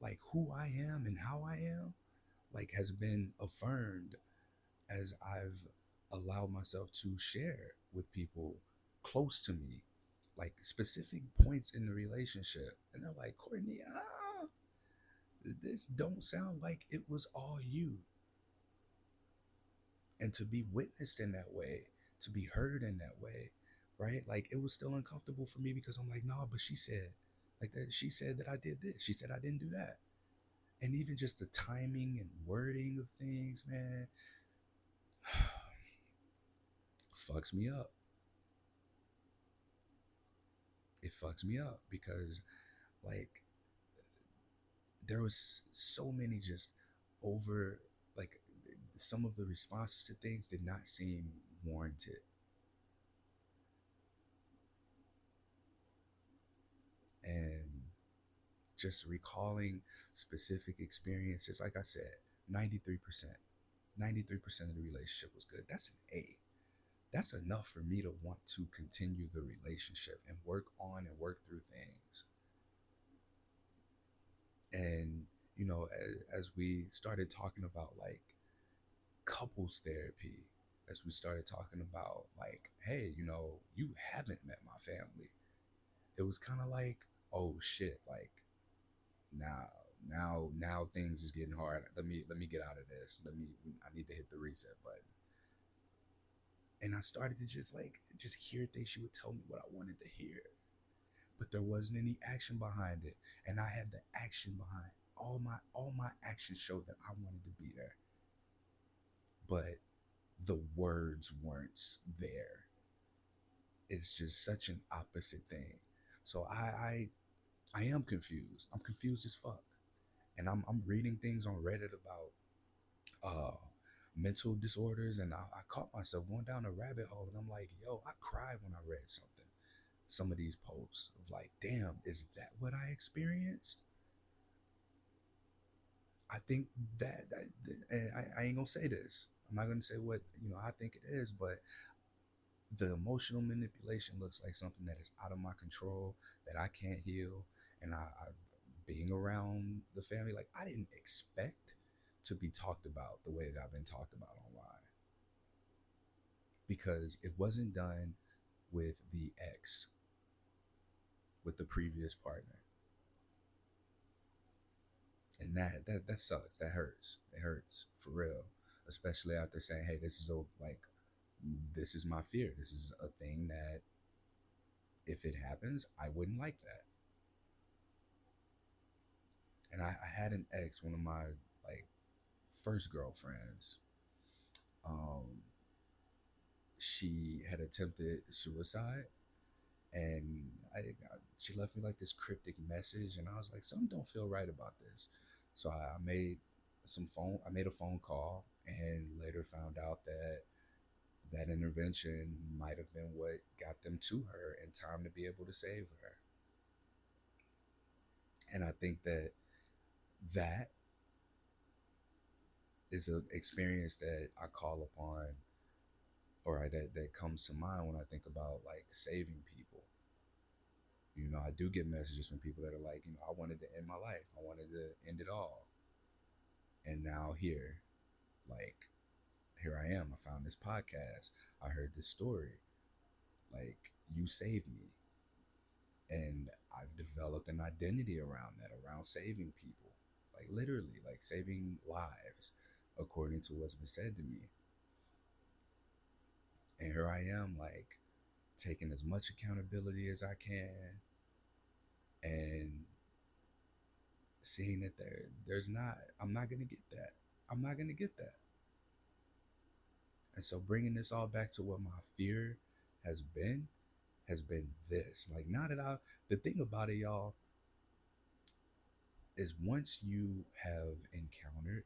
Like, who I am and how I am, like, has been affirmed as I've allowed myself to share with people close to me, like specific points in the relationship, and they're like, Courtney, this don't sound like it was all you. And to be witnessed in that way, to be heard in that way, right? Like, it was still uncomfortable for me because I'm like, no, but she said, like, that she said that I did this. She said I didn't do that. And even just the timing and wording of things, man, fucks me up. It fucks me up because, like, there was so many just over, like, some of the responses to things did not seem warranted. And just recalling specific experiences. Like I said, 93%, 93% of the relationship was good. That's an A. That's enough for me to want to continue the relationship and work on and work through things. And, as we started talking about like couples therapy, as we started talking about like, hey, you haven't met my family, it was kind of like, oh shit, like now now things is getting hard. Let me get out of this. I need to hit the reset button. And I started to just hear things. She would tell me what I wanted to hear, but there wasn't any action behind it. And I had the action behind all my actions showed that I wanted to be there, but the words weren't there. It's just such an opposite thing. So I am confused. I'm confused as fuck. And I'm reading things on Reddit about uh mental disorders, and I caught myself going down a rabbit hole, and I'm like, yo, I cried when I read some of these posts of like, damn, is that what I experienced? I think that and I ain't gonna say this. I'm not gonna say what I think it is, but the emotional manipulation looks like something that is out of my control, that I can't heal. And I being around the family, like I didn't expect to be talked about the way that I've been talked about online, because it wasn't done with the ex, with the previous partner. And that sucks. That hurts. It hurts for real. Especially after saying, hey, this is my fear. This is a thing that if it happens, I wouldn't like that. And I had an ex, one of my like first girlfriends. Um, she had attempted suicide, and she left me like this cryptic message, and I was like, something don't feel right about this. So I made a phone call, and later found out that intervention might have been what got them to her in time to be able to save her. And I think that is an experience that I call upon, or that comes to mind when I think about like saving people. I do get messages from people that are like, I wanted to end my life. I wanted to end it all. And now like, here I am. I found this podcast. I heard this story. Like, you saved me. And I've developed an identity around that, around saving people. Like, literally, like saving lives, according to what's been said to me. And here I am, like, taking as much accountability as I can, and seeing that I'm not going to get that. I'm not going to get that. And so bringing this all back to what my fear has been, this. Like, now that the thing about it, y'all, is once you have encountered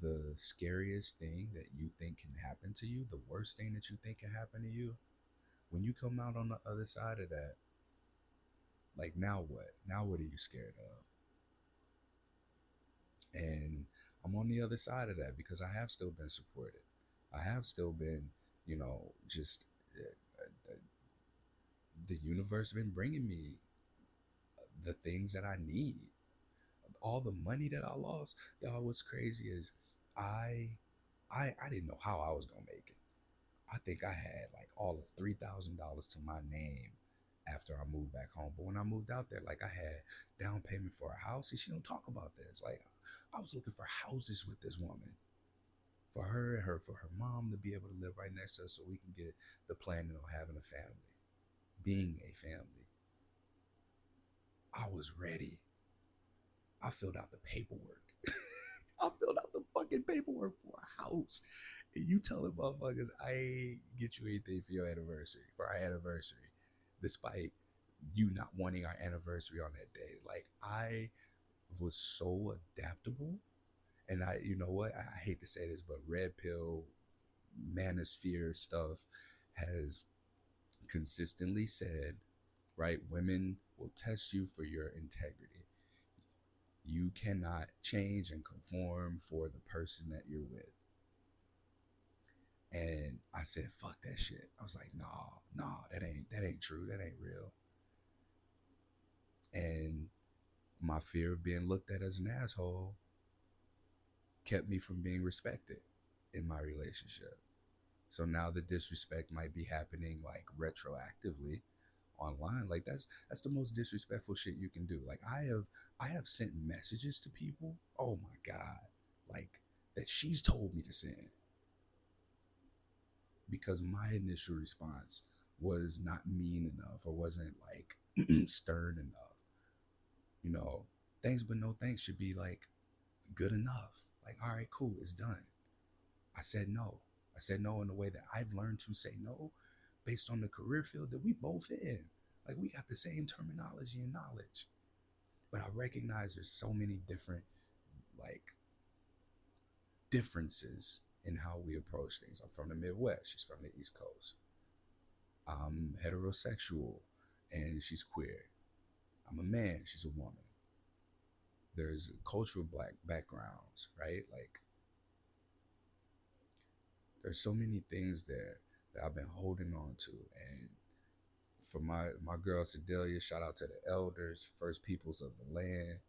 the scariest thing that you think can happen to you, the worst thing that you think can happen to you, when you come out on the other side of that, like, now what? Now what are you scared of? And I'm on the other side of that because I have still been supported. I have still been, just the universe been bringing me the things that I need. All the money that I lost, y'all, what's crazy is I I didn't know how I was gonna make it. I think I had like all of $3,000 to my name after I moved back home. But when I moved out there, like I had down payment for a house. See, she don't talk about this. Like I was looking for houses with this woman, for her and for her mom to be able to live right next to us, so we can get the planning on having a family, being a family. I was ready. I filled out the paperwork. I filled out the fucking paperwork for a house. And you telling motherfuckers I ain't get you anything for your anniversary, for our anniversary, despite you not wanting our anniversary on that day. Like, I was so adaptable. And you know what? I hate to say this, but red pill manosphere stuff has consistently said, right? Women will test you for your integrity. You cannot change and conform for the person that you're with. And I said, fuck that shit. I was like, nah, that ain't true. That ain't real. And my fear of being looked at as an asshole kept me from being respected in my relationship. So now the disrespect might be happening like retroactively online. Like that's the most disrespectful shit you can do. Like I have sent messages to people, oh my God, like that she's told me to send, because my initial response was not mean enough or wasn't like stern enough. You know, thanks but no thanks should be like good enough. Like, all right, cool, it's done. I said no. I said no in a way that I've learned to say no based on the career field that we both in. Like, we got the same terminology and knowledge. But I recognize there's so many different, like, differences in how we approach things. I'm from the Midwest. She's from the East Coast. I'm heterosexual and she's queer. I'm a man. She's a woman. There's cultural black backgrounds, right? Like, there's so many things there that I've been holding on to. And for my girl Sedelia, shout out to the elders, first peoples of the land.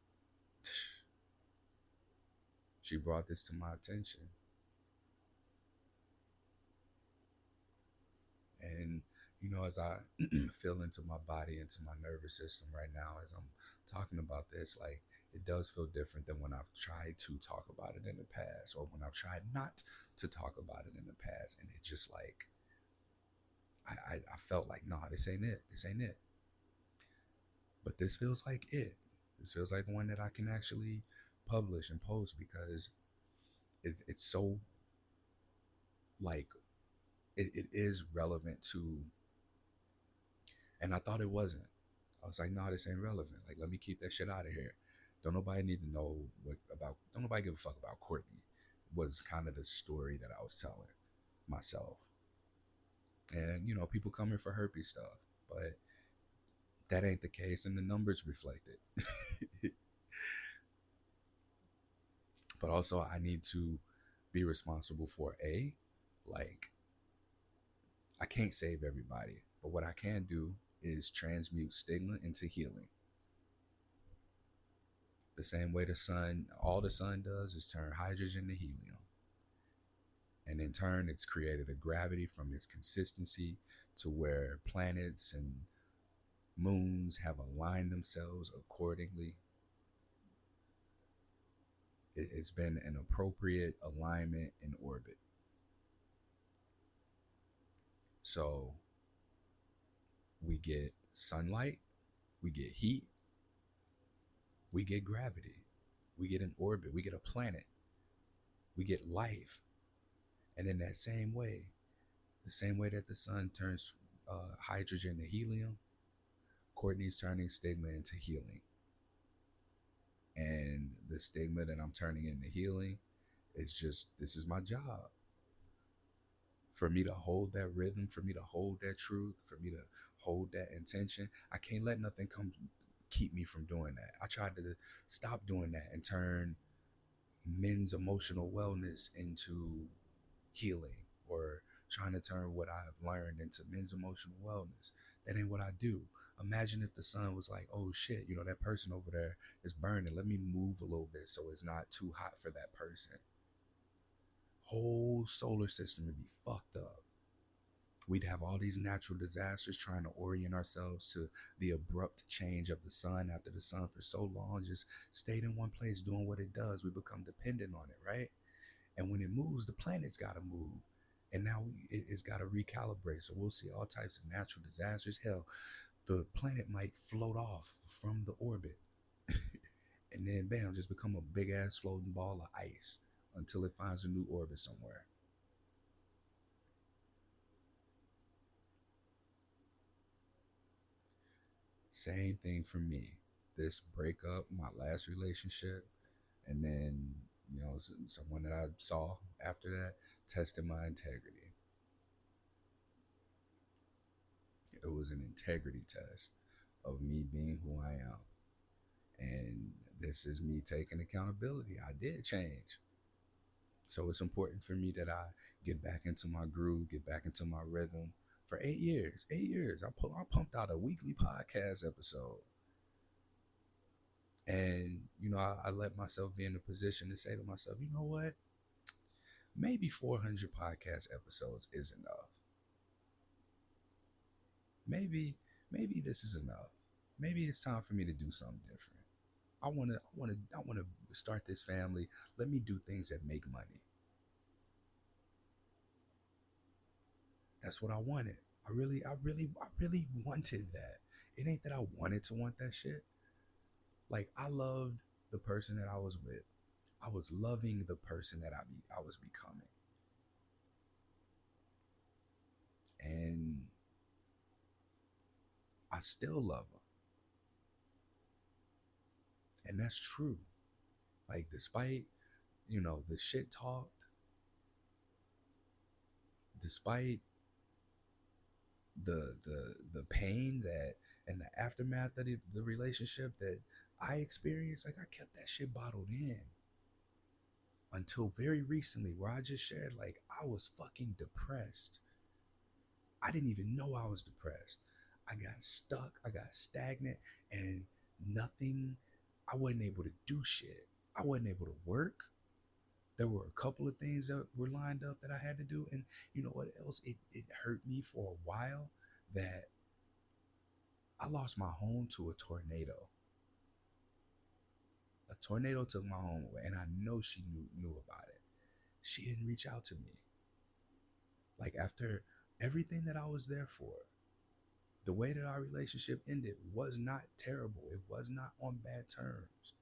She brought this to my attention. And, you know, as I feel into my body, into my nervous system right now, as I'm talking about this, like, it does feel different than when I've tried to talk about it in the past, or when I've tried not to talk about it in the past. And it just like, I felt like, nah, this ain't it. This ain't it. But this feels like it. This feels like one that I can actually publish and post, because it's so like it is relevant to, and I thought it wasn't. I was like, no, this ain't relevant. Like, let me keep that shit out of here. Don't nobody need to know don't nobody give a fuck about Courtney, was kind of the story that I was telling myself. And, you know, people coming for herpes stuff, but that ain't the case, and the numbers reflect it. But also, I need to be responsible for like, I can't save everybody, but what I can do is transmute stigma into healing. The same way all the sun does is turn hydrogen to helium. And in turn, it's created a gravity from its consistency to where planets and moons have aligned themselves accordingly. It's been an appropriate alignment in orbit. So we get sunlight, we get heat, we get gravity, we get an orbit, we get a planet, we get life. And in that same way, the same way that the sun turns hydrogen to helium, Courtney's turning stigma into healing. And the stigma that I'm turning into healing is just, this is my job. For me to hold that rhythm, for me to hold that truth, for me to hold that intention, I can't let nothing come keep me from doing that. I tried to stop doing that and turn men's emotional wellness into healing, or trying to turn what I've learned into men's emotional wellness. That ain't what I do. Imagine if the sun was like, oh shit, you know, that person over there is burning. Let me move a little bit so it's not too hot for that person. Whole solar system would be fucked up. We'd have all these natural disasters, trying to orient ourselves to the abrupt change of the sun after the sun for so long just stayed in one place doing what it does. We become dependent on it, right? And when it moves, the planet's got to move. And now it's got to recalibrate. So we'll see all types of natural disasters. Hell, the planet might float off from the orbit and then, bam, just become a big ass floating ball of ice until it finds a new orbit somewhere. Same thing for me. This breakup, my last relationship, and then, you know, someone that I saw after that tested my integrity. It was an integrity test of me being who I am. And This is me taking accountability. I did change. So it's important for me that I get back into my groove, get back into my rhythm. For 8 years, 8 years, I pumped out a weekly podcast episode. And, I let myself be in a position to say to myself, you know what? Maybe 400 podcast episodes is enough. Maybe, maybe this is enough. Maybe it's time for me to do something different. I want to start this family. Let me do things that make money. That's what I wanted. I really wanted that. It ain't that I wanted to want that shit. Like, I loved the person that I was with. I was loving the person that I was becoming. And I still love her. And that's true. Like, despite, the shit talked, despite the pain that and the aftermath of the relationship that I experienced, like, I kept that shit bottled in until very recently, where I just shared, like, I was fucking depressed. I didn't even know I was depressed. I got stuck, I got stagnant, and nothing, I wasn't able to do shit. I wasn't able to work. There were a couple of things that were lined up that I had to do. And you know what else? It hurt me for a while that I lost my home to a tornado. A tornado took my home away, and I know she knew about it. She didn't reach out to me. Like, after everything that I was there for, the way that our relationship ended was not terrible. It was not on bad terms.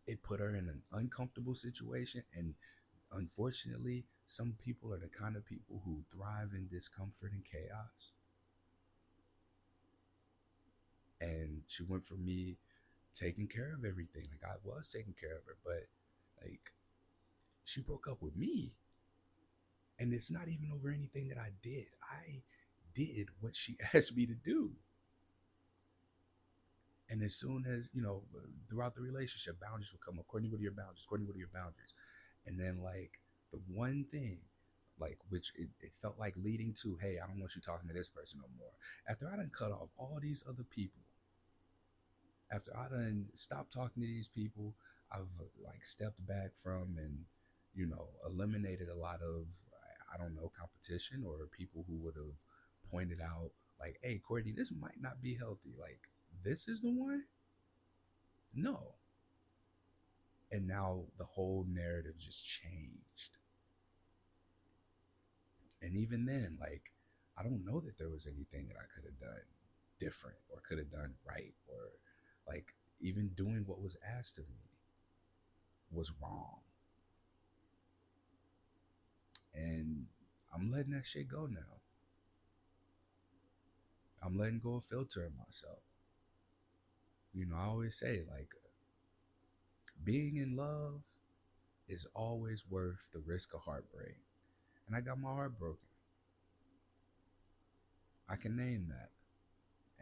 It put her in an uncomfortable situation, and unfortunately, some people are the kind of people who thrive in discomfort and chaos. And she went from me taking care of everything. Like, I was taking care of her, but like, she broke up with me. And it's not even over anything that I did. I did what she asked me to do. And as soon as, throughout the relationship, boundaries would come up. Courtney, what are your boundaries? Courtney, what are your boundaries? And then, like, the one thing, like, which it felt like leading to, hey, I don't want you talking to this person no more. After I done cut off all these other people, after I done stopped talking to these people, I've, like, stepped back from and, eliminated a lot of, I don't know, competition or people who would have pointed out, like, hey, Courtney, this might not be healthy. Like, this is the one? No. And now the whole narrative just changed. And even then, like, I don't know that there was anything that I could have done different or could have done right, or, like, even doing what was asked of me was wrong. And I'm letting that shit go now. I'm letting go of filtering myself. I always say, like, being in love is always worth the risk of heartbreak. And I got my heart broken. I can name that.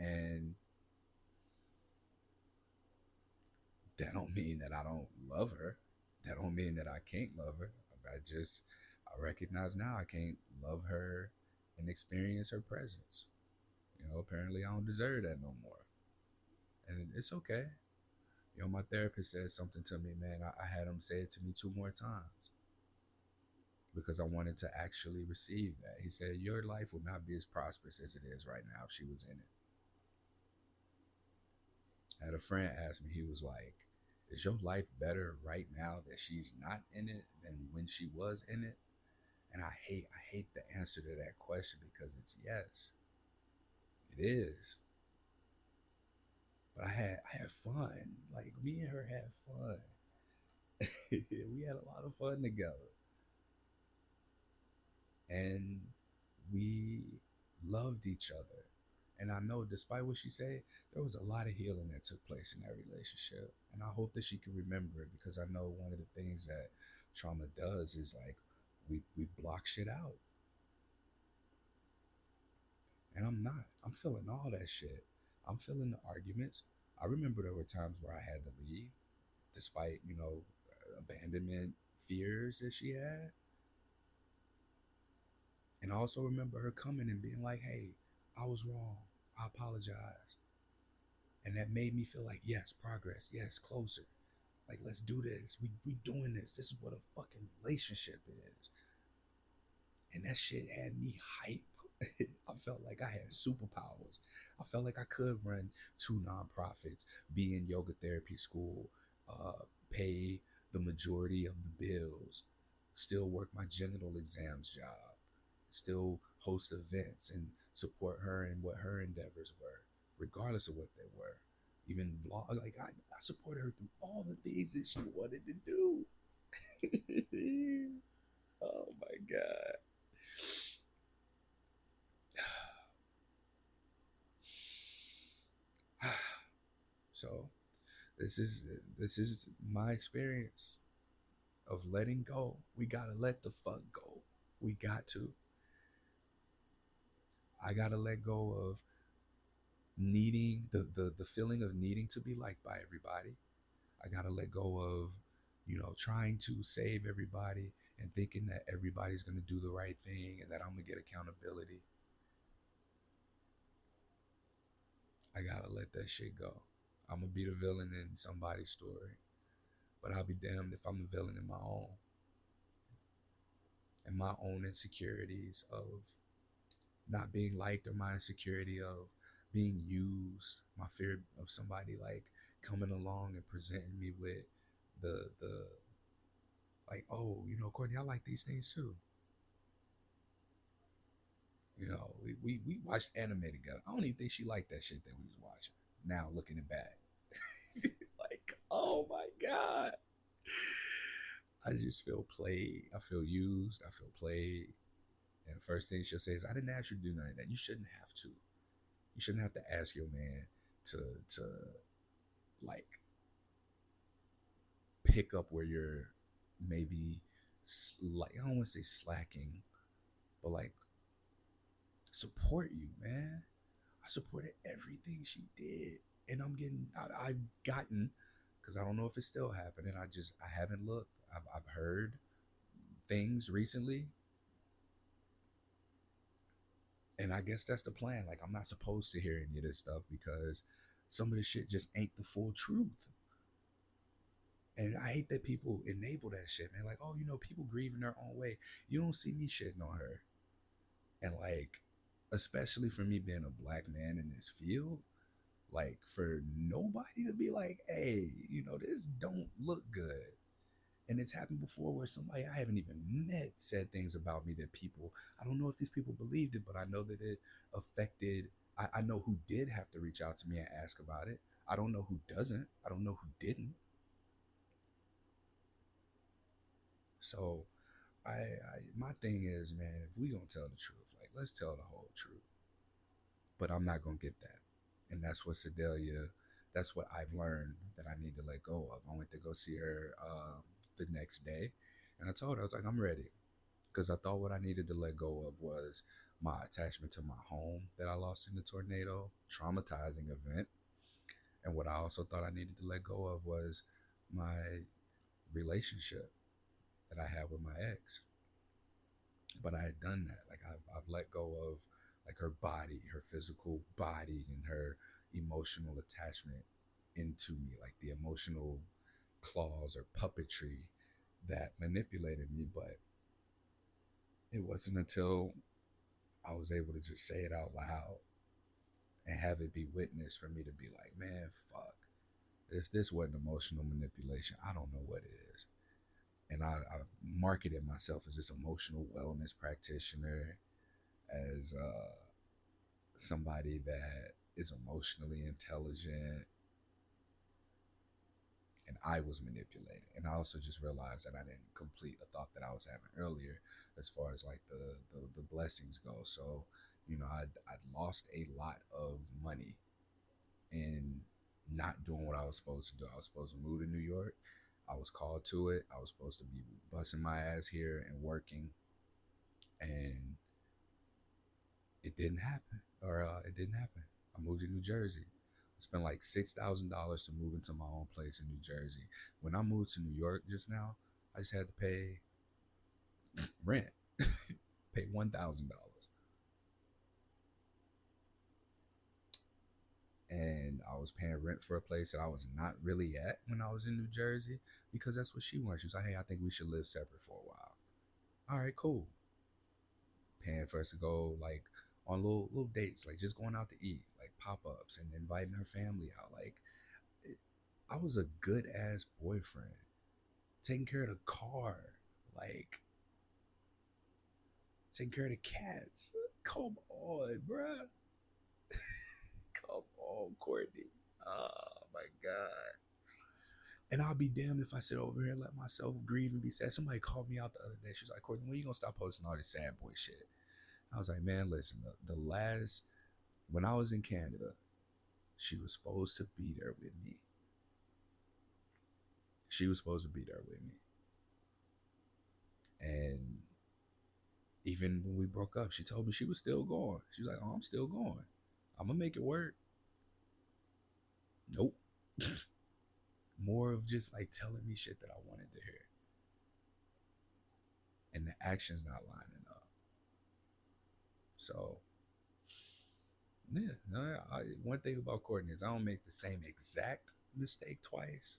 And that don't mean that I don't love her. That don't mean that I can't love her. I recognize now I can't love her and experience her presence. Apparently I don't deserve that no more. And it's okay. My therapist said something to me, man. I had him say it to me 2 more times because I wanted to actually receive that. He said, your life would not be as prosperous as it is right now if she was in it. I had a friend ask me, he was like, is your life better right now that she's not in it than when she was in it? And I hate the answer to that question, because it's yes. It is. But I had fun. Like, me and her had fun. We had a lot of fun together. And we loved each other. And I know, despite what she said, there was a lot of healing that took place in that relationship. And I hope that she can remember it, because I know one of the things that trauma does is, like, we block shit out. And I'm not. I'm feeling all that shit. I'm feeling the arguments. I remember there were times where I had to leave, despite, abandonment fears that she had. And I also remember her coming and being like, hey, I was wrong. I apologize. And that made me feel like, yes, progress. Yes, closer. Like, let's do this. We doing this. This is what a fucking relationship is. And that shit had me hype. I felt like I had superpowers. I felt like I could run two nonprofits, be in yoga therapy school, pay the majority of the bills, still work my genital exams job, still host events and support her in what her endeavors were, regardless of what they were. Even vlog, like I supported her through all the things that she wanted to do. Oh my God. So this is my experience of letting go. We gotta let the fuck go. We got to. I gotta let go of needing the feeling of needing to be liked by everybody. I gotta let go of, trying to save everybody and thinking that everybody's gonna do the right thing and that I'm gonna get accountability. I gotta let that shit go. I'm gonna be the villain in somebody's story, but I'll be damned if I'm the villain in my own. And my own insecurities of not being liked, or my insecurity of being used, my fear of somebody like coming along and presenting me with the like, oh, Courtney, I like these things too. We watched anime together. I don't even think she liked that shit that we was watching. Now looking it back, like, oh my God, I just feel played. I feel used. I feel played. And the first thing she'll say is, I didn't ask you to do none of that. You shouldn't have to. You shouldn't have to ask your man to like pick up where you're maybe like, I don't want to say slacking, but like support you, man. I supported everything she did. And I've gotten, because I don't know if it's still happening. I haven't looked. I've heard things recently. And I guess that's the plan. Like, I'm not supposed to hear any of this stuff because some of this shit just ain't the full truth. And I hate that people enable that shit, man. Like, oh, people grieve in their own way. You don't see me shitting on her. And like, especially for me being a black man in this field, like for nobody to be like, hey, this don't look good. And it's happened before where somebody I haven't even met said things about me that people, I don't know if these people believed it, but I know that it affected, I know who did have to reach out to me and ask about it. I don't know who doesn't. I don't know who didn't. So my thing is, man, if we gonna tell the truth, like, let's tell the whole truth. But I'm not gonna get that. And that's what Sedalia, that's what I've learned that I need to let go of. I went to go see her the next day, and I told her, I was like, I'm ready. Because I thought what I needed to let go of was my attachment to my home that I lost in the tornado, traumatizing event. And what I also thought I needed to let go of was my relationship that I had with my ex. But I had done that. Like, I've let go of like her body, her physical body, and her emotional attachment into me, like the emotional claws or puppetry that manipulated me. But it wasn't until I was able to just say it out loud and have it be witnessed for me to be like, man, fuck. If this wasn't emotional manipulation, I don't know what is. And I've marketed myself as this emotional wellness practitioner, as somebody that is emotionally intelligent, and I was manipulated. And I also just realized that I didn't complete a thought that I was having earlier as far as like the blessings go. So, I'd lost a lot of money in not doing what I was supposed to do. I was supposed to move to New York. I was called to it. I was supposed to be busting my ass here and working, and it didn't happen. or it didn't happen. I moved to New Jersey. I spent like $6,000 to move into my own place in New Jersey. When I moved to New York just now, I just had to pay rent, pay $1,000, and I was paying rent for a place that I was not really at when I was in New Jersey because that's what she wanted. She was like, "Hey, I think we should live separate for a while." All right, cool. Paying for us to go like on little dates, like just going out to eat, like pop ups, and inviting her family out. Like it, I was a good ass boyfriend, taking care of the car, like taking care of the cats. Come on, bruh. Come on, Courtney. Oh my god. And I'll be damned if I sit over here and let myself grieve and be sad. Somebody called me out the other day. She was like, Courtney, when you gonna stop posting all this sad boy shit? I was like, man, listen, the last, when I was in Canada, she was supposed to be there with me. She was supposed to be there with me. And even when we broke up, she told me she was still going. She was like, oh, I'm still going. I'm going to make it work. Nope. More of just like telling me shit that I wanted to hear. And the action's not lining up. So, yeah. One thing about Courtney is I don't make the same exact mistake twice.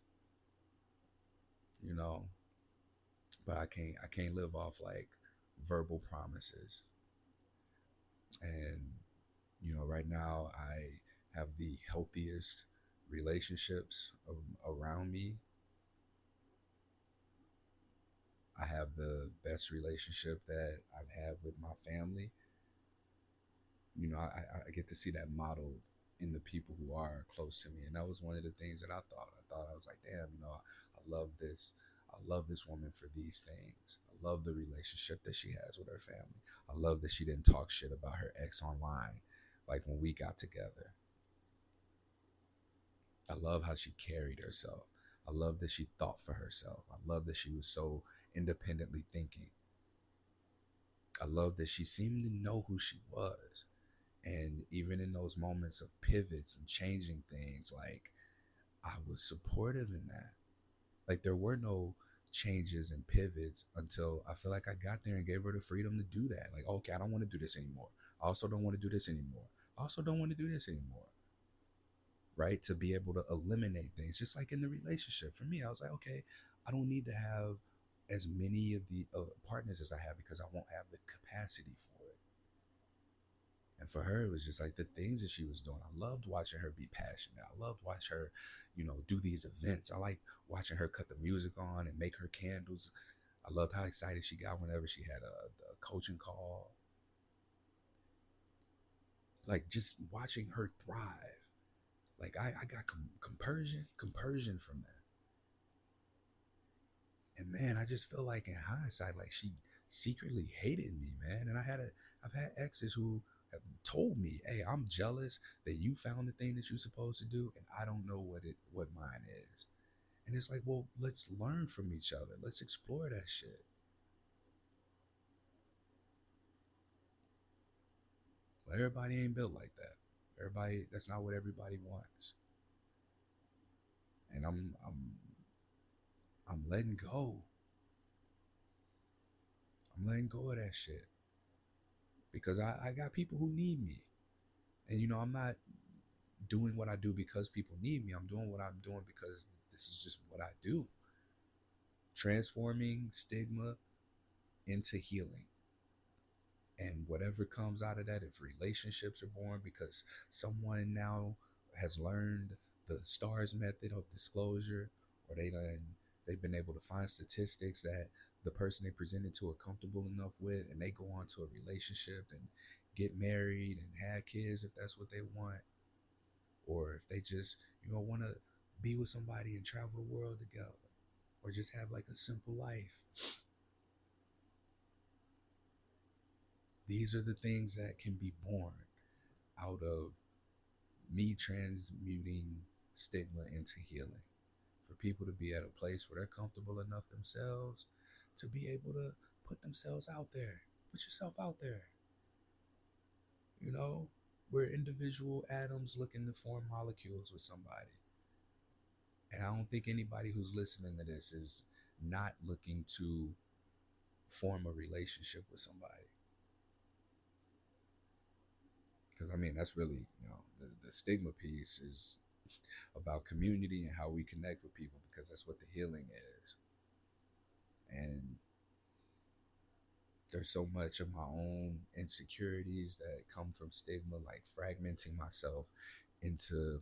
You know, but I can't live off like verbal promises. And right now I have the healthiest relationships around me. I have the best relationship that I've had with my family. I get to see that modeled in the people who are close to me, and that was one of the things that I thought. I was like, damn, I love this. I love this woman for these things. I love the relationship that she has with her family. I love that she didn't talk shit about her ex online, like when we got together. I love how she carried herself. I love that she thought for herself. I love that she was so independently thinking. I love that she seemed to know who she was. And even in those moments of pivots and changing things, like I was supportive in that. Like there were no changes and pivots until I feel like I got there and gave her the freedom to do that. Like, okay, I don't want to do this anymore. I also don't want to do this anymore. I also don't want to do this anymore. Right? To be able to eliminate things, just like in the relationship. For me, I was like, okay, I don't need to have as many of the partners as I have because I won't have the capacity for it. And for her, it was just like the things that she was doing. I loved watching her be passionate. I loved watching her, do these events. I like watching her cut the music on and make her candles. I loved how excited she got whenever she had a coaching call. Like just watching her thrive. Like I got compersion from that. And man, I just feel like in hindsight, like she secretly hated me, man. And I've had exes who have told me, "Hey, I'm jealous that you found the thing that you're supposed to do, and I don't know what mine is." And it's like, well, let's learn from each other. Let's explore that shit. Well, everybody ain't built like that. That's not what everybody wants. And I'm letting go. I'm letting go of that shit because I got people who need me. And I'm not doing what I do because people need me. I'm doing what I'm doing because this is just what I do. Transforming stigma into healing. And whatever comes out of that, if relationships are born because someone now has learned the STARS method of disclosure, or they've been able to find statistics that the person they presented to are comfortable enough with, and they go on to a relationship and get married and have kids if that's what they want, or if they just want to be with somebody and travel the world together, or just have like a simple life. These are the things that can be born out of me transmuting stigma into healing, for people to be at a place where they're comfortable enough themselves to be able to put themselves out there. Put yourself out there. We're individual atoms looking to form molecules with somebody. And I don't think anybody who's listening to this is not looking to form a relationship with somebody. Because I mean, that's really, the stigma piece is about community and how we connect with people, because that's what the healing is. And there's so much of my own insecurities that come from stigma, like fragmenting myself into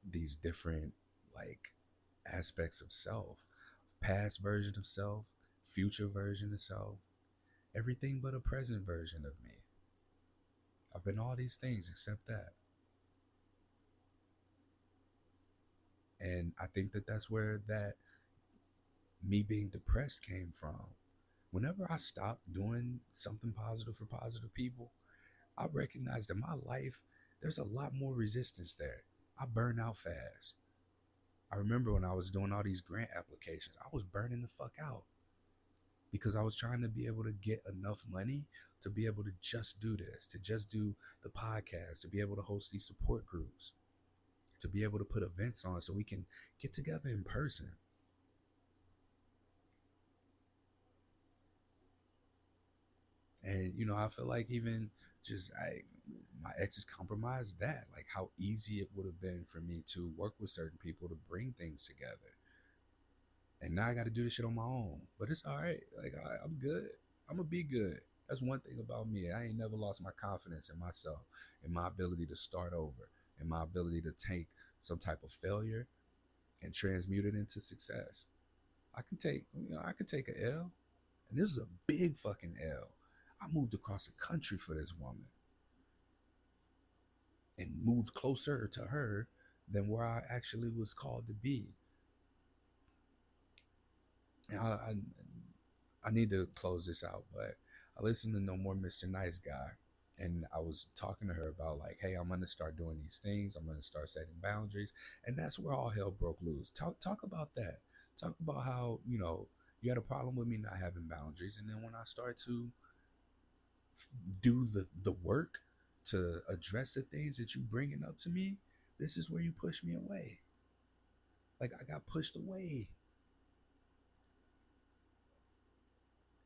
these different like aspects of self, past version of self, future version of self, everything but a present version of me. I've been all these things except that. And I think that that's where that me being depressed came from. Whenever I stopped doing something positive for positive people, I recognized in my life, there's a lot more resistance there. I burn out fast. I remember when I was doing all these grant applications, I was burning the fuck out because I was trying to be able to get enough money to be able to just do this, to just do the podcast, to be able to host these support groups, to be able to put events on so we can get together in person. And I feel like even just my exes compromised that, like how easy it would have been for me to work with certain people to bring things together. And now I got to do this shit on my own, but it's all right. Like I'm good. I'm gonna be good. That's one thing about me. I ain't never lost my confidence in myself, in my ability to start over, in my ability to take some type of failure and transmute it into success. I can take a L, and this is a big fucking L. I moved across the country for this woman and moved closer to her than where I actually was called to be. And I need to close this out, but I listened to No More Mr. Nice Guy, and I was talking to her about like, hey, I'm gonna start doing these things. I'm gonna start setting boundaries, and that's where all hell broke loose. Talk about that. Talk about how you had a problem with me not having boundaries, and then when I start to do the work to address the things that you bringing up to me, this is where you push me away. Like I got pushed away.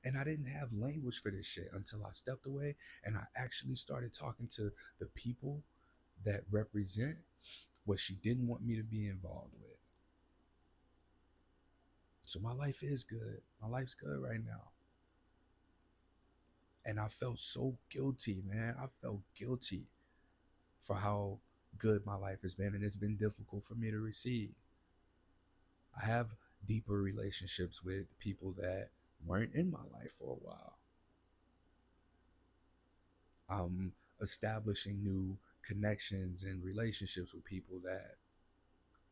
And I didn't have language for this shit until I stepped away and I actually started talking to the people that represent what she didn't want me to be involved with. So my life is good. My life's good right now. And I felt so guilty, man. I felt guilty for how good my life has been. And it's been difficult for me to receive. I have deeper relationships with people that weren't in my life for a while. I'm establishing new connections and relationships with people that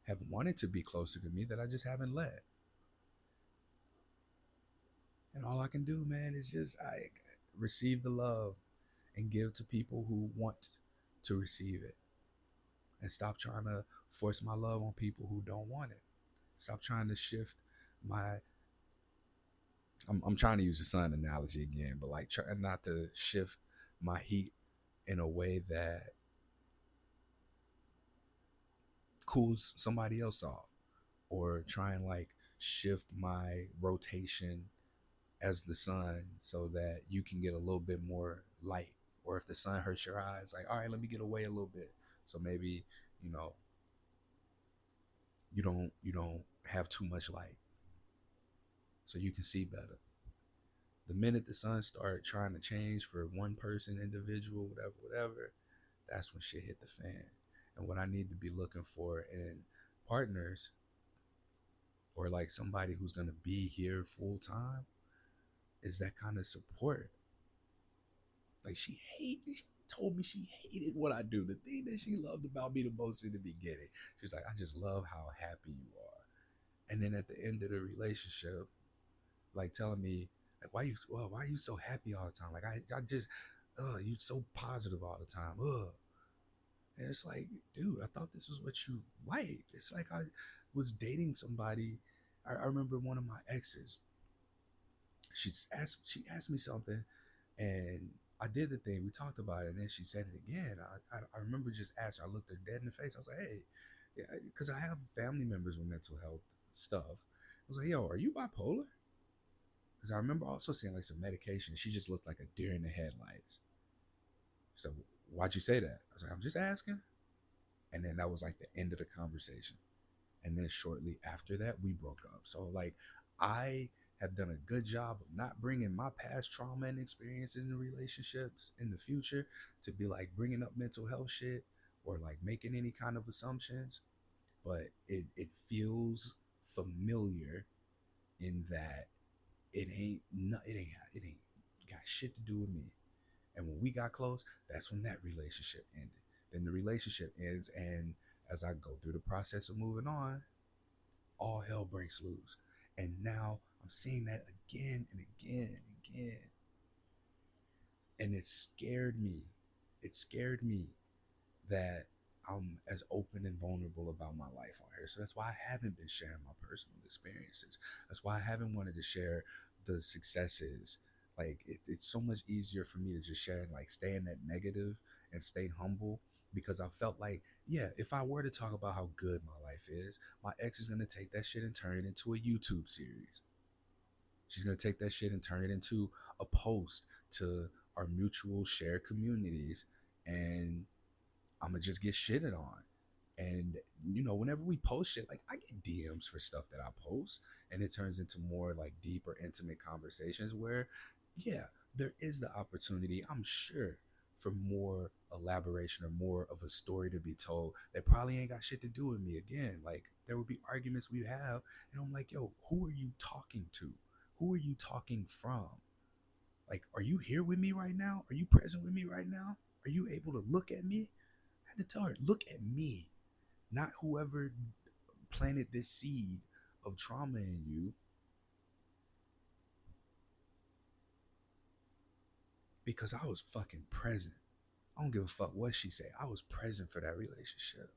have wanted to be closer to me that I just haven't let. And all I can do, man, is just I receive the love and give to people who want to receive it. And stop trying to force my love on people who don't want it. Stop trying to shift my I'm trying to use the sun analogy again, but like trying not to shift my heat in a way that cools somebody else off, or try and like shift my rotation as the sun so that you can get a little bit more light. Or if the sun hurts your eyes, like, all right, let me get away a little bit. So maybe, you know, you don't have too much light so you can see better. The minute the sun start trying to change for one person, individual, whatever, that's when shit hit the fan. And what I need to be looking for in partners, or like somebody who's gonna be here full time, is that kind of support. Like she told me she hated what I do. The thing that she loved about me the most in the beginning, she was like, I just love how happy you are. And then at the end of the relationship, like telling me, like, why are you so happy all the time? Like I just, you so positive all the time. And it's like, dude, I thought this was what you liked. It's like I was dating somebody. I remember one of my exes. She asked me something, and I did the thing. We talked about it, and then she said it again. I remember just asking. I looked her dead in the face. I was like, hey, yeah, because I have family members with mental health stuff. I was like, yo, are you bipolar? Because I remember also seeing like some medication. She just looked like a deer in the headlights. So why'd you say that? I was like, I'm just asking. And then that was like the end of the conversation. And then shortly after that, we broke up. So like, I have done a good job of not bringing my past trauma and experiences in relationships in the future to be like bringing up mental health shit or like making any kind of assumptions. But it feels familiar in that it ain't got shit to do with me. And when we got close, that's when that relationship ended. Then the relationship ends, and as I go through the process of moving on, all hell breaks loose. And now I'm seeing that again and again and again. And it scared me. It scared me that I'm as open and vulnerable about my life on here. So that's why I haven't been sharing my personal experiences. That's why I haven't wanted to share the successes. Like it's so much easier for me to just share and like stay in that negative and stay humble because I felt like, yeah, if I were to talk about how good my life is, my ex is gonna take that shit and turn it into a YouTube series. She's gonna take that shit and turn it into a post to our mutual shared communities, and I'm gonna just get shitted on. And whenever we post shit, like I get DMs for stuff that I post, and it turns into more like deep or intimate conversations where, yeah, there is the opportunity, I'm sure, for more elaboration or more of a story to be told that probably ain't got shit to do with me. Again, like there would be arguments we have, and I'm like, yo, who are you talking to? Who are you talking from? Like, are you here with me right now? Are you present with me right now? Are you able to look at me? I had to tell her, look at me, not whoever planted this seed of trauma in you, because I was fucking present. I don't give a fuck what she said. I was present for that relationship.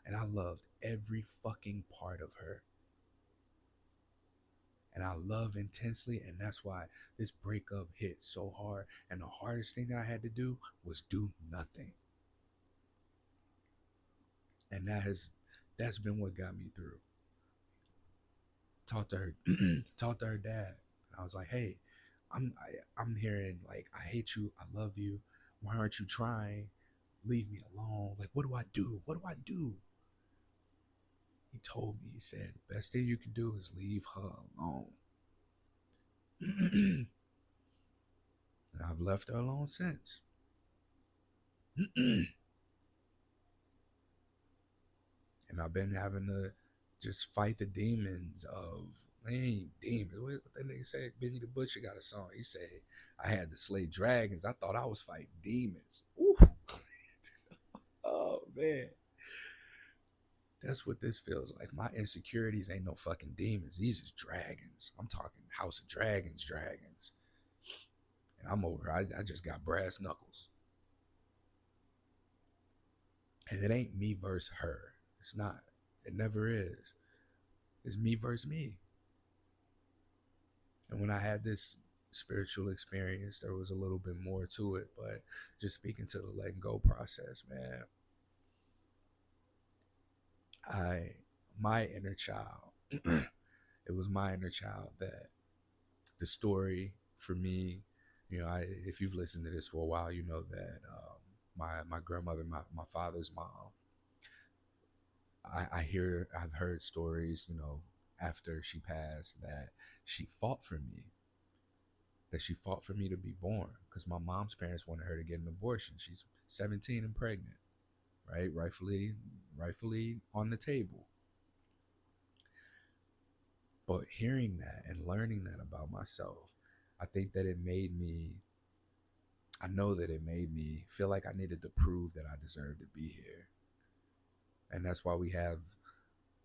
And I loved every fucking part of her. And I love intensely. And that's why this breakup hit so hard. And the hardest thing that I had to do was do nothing. And that's been what got me through. Talked to her, talked to her dad. And I was like, hey, I'm hearing like I hate you, I love you. Why aren't you trying? Leave me alone. Like, what do I do? What do I do? He told me, he said, the best thing you can do is leave her alone. And I've left her alone since. And I've been having to just fight the demons of, they ain't demons. What that nigga say? Benny the Butcher got a song. He said, I had to slay dragons. I thought I was fighting demons. Ooh. Oh, man. That's what this feels like. My insecurities ain't no fucking demons. These is dragons. I'm talking House of Dragons, dragons. And I'm over. I just got brass knuckles. And it ain't me versus her. It's not. It never is. It's me versus me. And when I had this spiritual experience, there was a little bit more to it. But just speaking to the letting go process, man, my inner child, it was my inner child that the story for me, if you've listened to this for a while, you know that my grandmother, my father's mom, I've heard stories, after she passed, that she fought for me, to be born, because my mom's parents wanted her to get an abortion. She's 17 and pregnant, right? Rightfully on the table. But hearing that and learning that about myself, I think that I know that it made me feel like I needed to prove that I deserved to be here. And that's why we have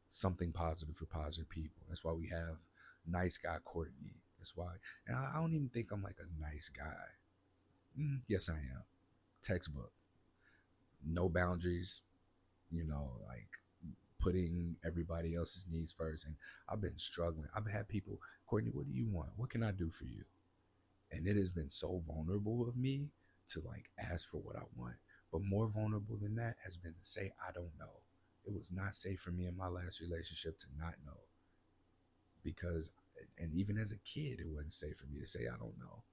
something positive for positive people. That's why we have nice guy Courtney. That's why, and I don't even think I'm like a nice guy. Yes, I am. Textbook. No boundaries, like putting everybody else's needs first. And I've been struggling. I've had people, Courtney, what do you want? What can I do for you? And it has been so vulnerable of me to like ask for what I want. But more vulnerable than that has been to say I don't know. It was not safe for me in my last relationship to not know, because, and even as a kid, it wasn't safe for me to say I don't know.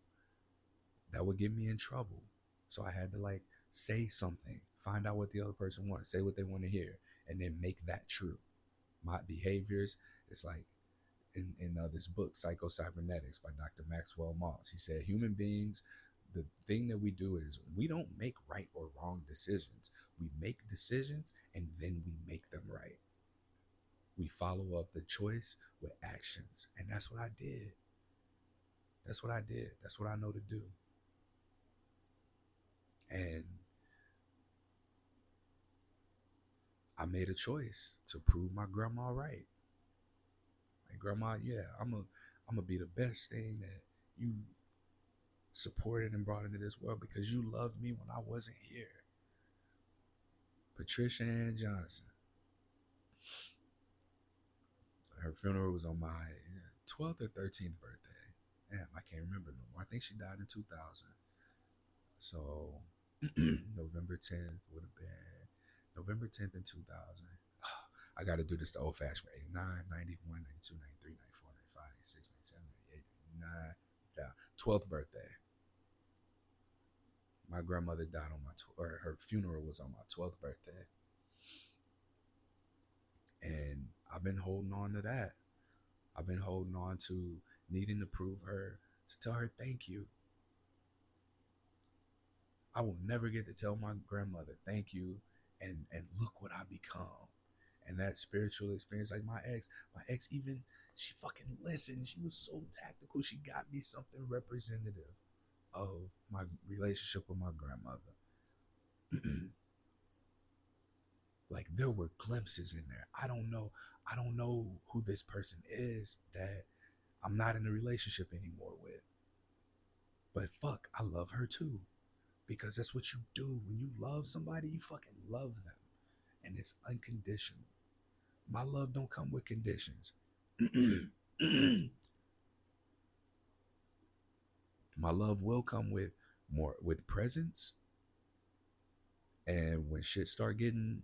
That would get me in trouble. So I had to like say something, find out what the other person wants, say what they want to hear, and then make that true. My behaviors, it's like in this book, Psycho-Cybernetics by Dr. Maxwell Moss. He said human beings, the thing that we do is we don't make right or wrong decisions. We make decisions and then we make them right. We follow up the choice with actions. And that's what I did. That's what I did. That's what I know to do. And I made a choice to prove my grandma right. Like, grandma, yeah, I'm gonna be the best thing that you supported and brought into this world because you loved me when I wasn't here. Patricia Ann Johnson. Her funeral was on my 12th or 13th birthday. Damn, I can't remember no more. I think she died in 2000. So November 10th would have been November 10th in 2000. I got to do this the old fashioned way. 89, 91, 92, 93, 94, 95, 96, 97, 98, 99. 12th birthday. My grandmother died on or her funeral was on my 12th birthday. And I've been holding on to that. I've been holding on to needing to prove her, to tell her thank you. I will never get to tell my grandmother thank you and look what I become. And that spiritual experience, like my ex even, she fucking listened. She was so tactical. She got me something representative of my relationship with my grandmother. Like, there were glimpses in there. I don't know who this person is that I'm not in a relationship anymore with. But fuck, I love her too. Because that's what you do. When you love somebody, you fucking love them. And it's unconditional. My love don't come with conditions. My love will come with more, with presence. And when shit start getting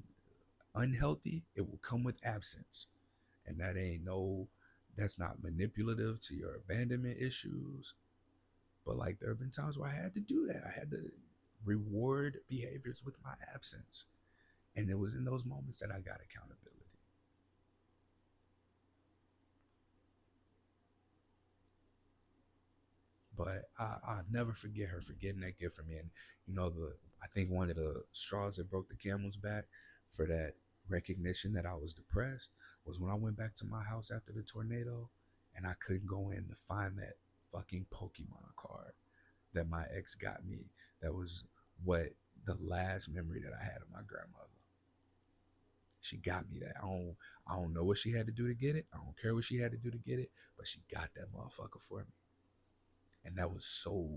unhealthy, it will come with absence. And that's not manipulative to your abandonment issues. But like, there have been times where I had to do that. I had to reward behaviors with my absence. And it was in those moments that I got accountability. But I'll never forget her for getting that gift for me. And I think one of the straws that broke the camel's back for that recognition that I was depressed was when I went back to my house after the tornado and I couldn't go in to find that fucking Pokemon card that my ex got me. That was what the last memory that I had of my grandmother. She got me that. I don't know what she had to do to get it. I don't care what she had to do to get it, but she got that motherfucker for me. And that was so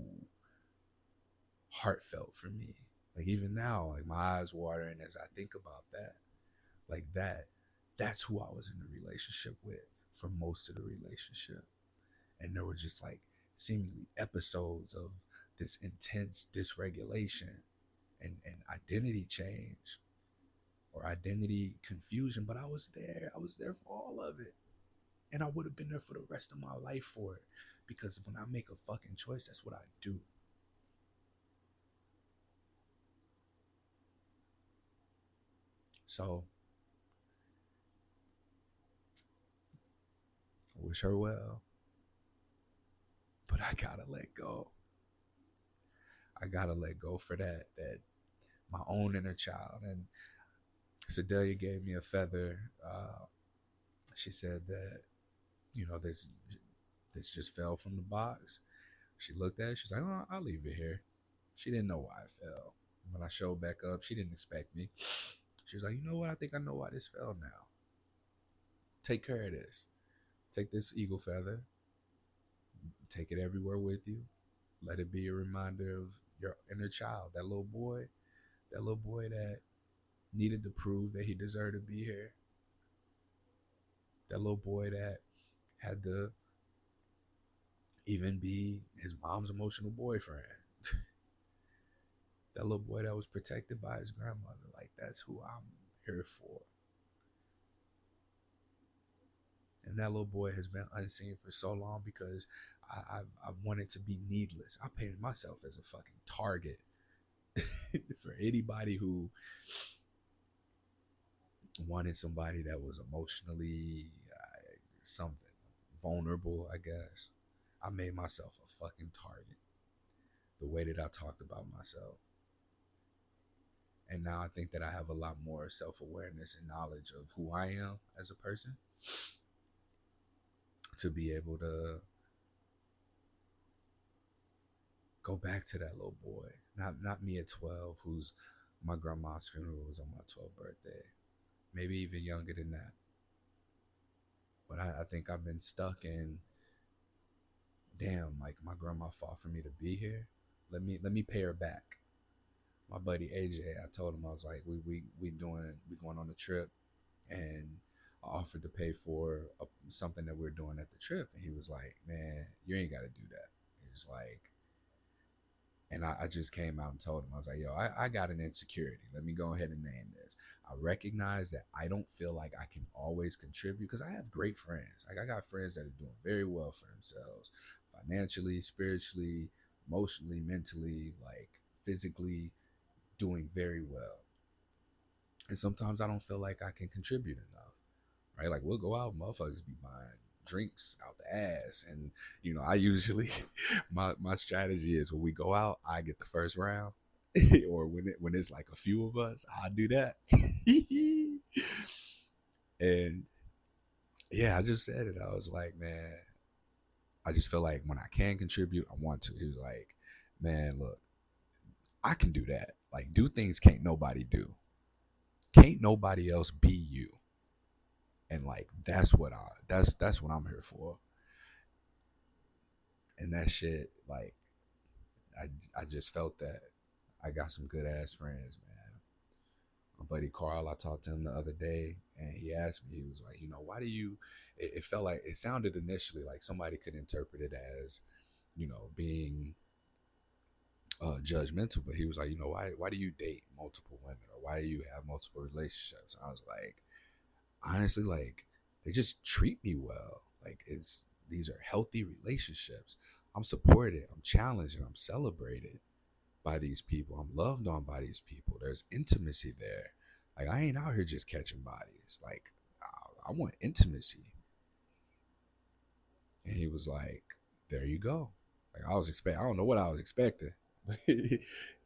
heartfelt for me. Like, even now, like, my eyes watering as I think about that. Like, that's who I was in a relationship with for most of the relationship. And there were just like seemingly episodes of this intense dysregulation and identity change or identity confusion. But I was there. I was there for all of it. And I would have been there for the rest of my life for it. Because when I make a fucking choice, that's what I do. So I wish her well. But I gotta let go. I gotta let go for that my own inner child. And Sedelia gave me a feather. She said that, this just fell from the box. She looked at it. She's like, "Oh, I'll leave it here." She didn't know why it fell. When I showed back up, she didn't expect me. She was like, "You know what? I think I know why this fell now. Take care of this. Take this eagle feather. Take it everywhere with you. Let it be a reminder of your inner child, that little boy that needed to prove that he deserved to be here. That little boy that had to even be his mom's emotional boyfriend." That little boy that was protected by his grandmother. Like, that's who I'm here for. And that little boy has been unseen for so long because I've wanted to be needless. I painted myself as a fucking target for anybody who wanted somebody that was emotionally something vulnerable, I guess. I made myself a fucking target the way that I talked about myself. And now I think that I have a lot more self awareness and knowledge of who I am as a person to be able to go back to that little boy. Not me at 12, who's my grandma's funeral was on my 12th birthday. Maybe even younger than that. But I think I've been stuck in, damn, like my grandma fought for me to be here. Let me pay her back. My buddy AJ, I told him, I was like, we going on a trip, and I offered to pay for something that we're doing at the trip, and he was like, man, you ain't got to do that. He was like, and I just came out and told him, I was like, yo, I got an insecurity. Let me go ahead and name this. I recognize that I don't feel like I can always contribute because I have great friends. Like, I got friends that are doing very well for themselves, financially, spiritually, emotionally, mentally, like physically, doing very well. And sometimes I don't feel like I can contribute enough, right? Like, we'll go out, motherfuckers be buying drinks out the ass. And, I usually, my strategy is when we go out, I get the first round. Or when it's like a few of us, I do that. And yeah, I just said it. I was like, man, I just feel like when I can contribute, I want to. He was like, man, look, I can do that. Like, do things can't nobody do. Can't nobody else be you. And like, that's what I'm here for. And that shit, like, I just felt that I got some good ass friends, man. My buddy Carl, I talked to him the other day, and he asked me, he was like, why do you? It felt like, it sounded initially like somebody could interpret it as, being judgmental, but he was like, why do you date multiple women, or why do you have multiple relationships? And I was like, honestly, like, they just treat me well. Like, these are healthy relationships. I'm supported, I'm challenged, and I'm celebrated by these people. I'm loved on by these people. There's intimacy there. Like, I ain't out here just catching bodies. Like, I want intimacy. And he was like, there you go. Like, I don't know what I was expecting. But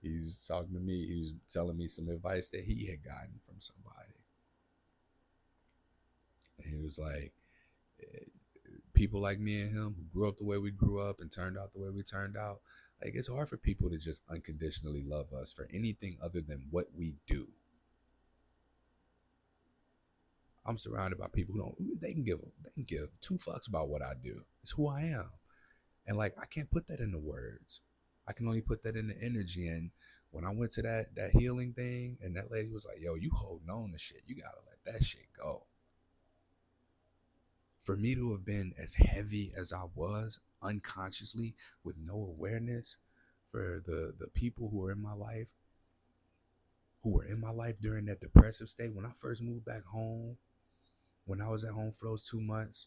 he's talking to me. He was telling me some advice that he had gotten from somebody. And he was like, people like me and him who grew up the way we grew up and turned out the way we turned out, like, it's hard for people to just unconditionally love us for anything other than what we do. I'm surrounded by people who don't. They can give two fucks about what I do. It's who I am, and like, I can't put that into words. I can only put that in the energy. And when I went to that healing thing, and that lady was like, "Yo, you holding on to shit. You gotta let that shit go." For me to have been as heavy as I was unconsciously with no awareness, for the people who were in my life during that depressive state, when I first moved back home, when I was at home for those 2 months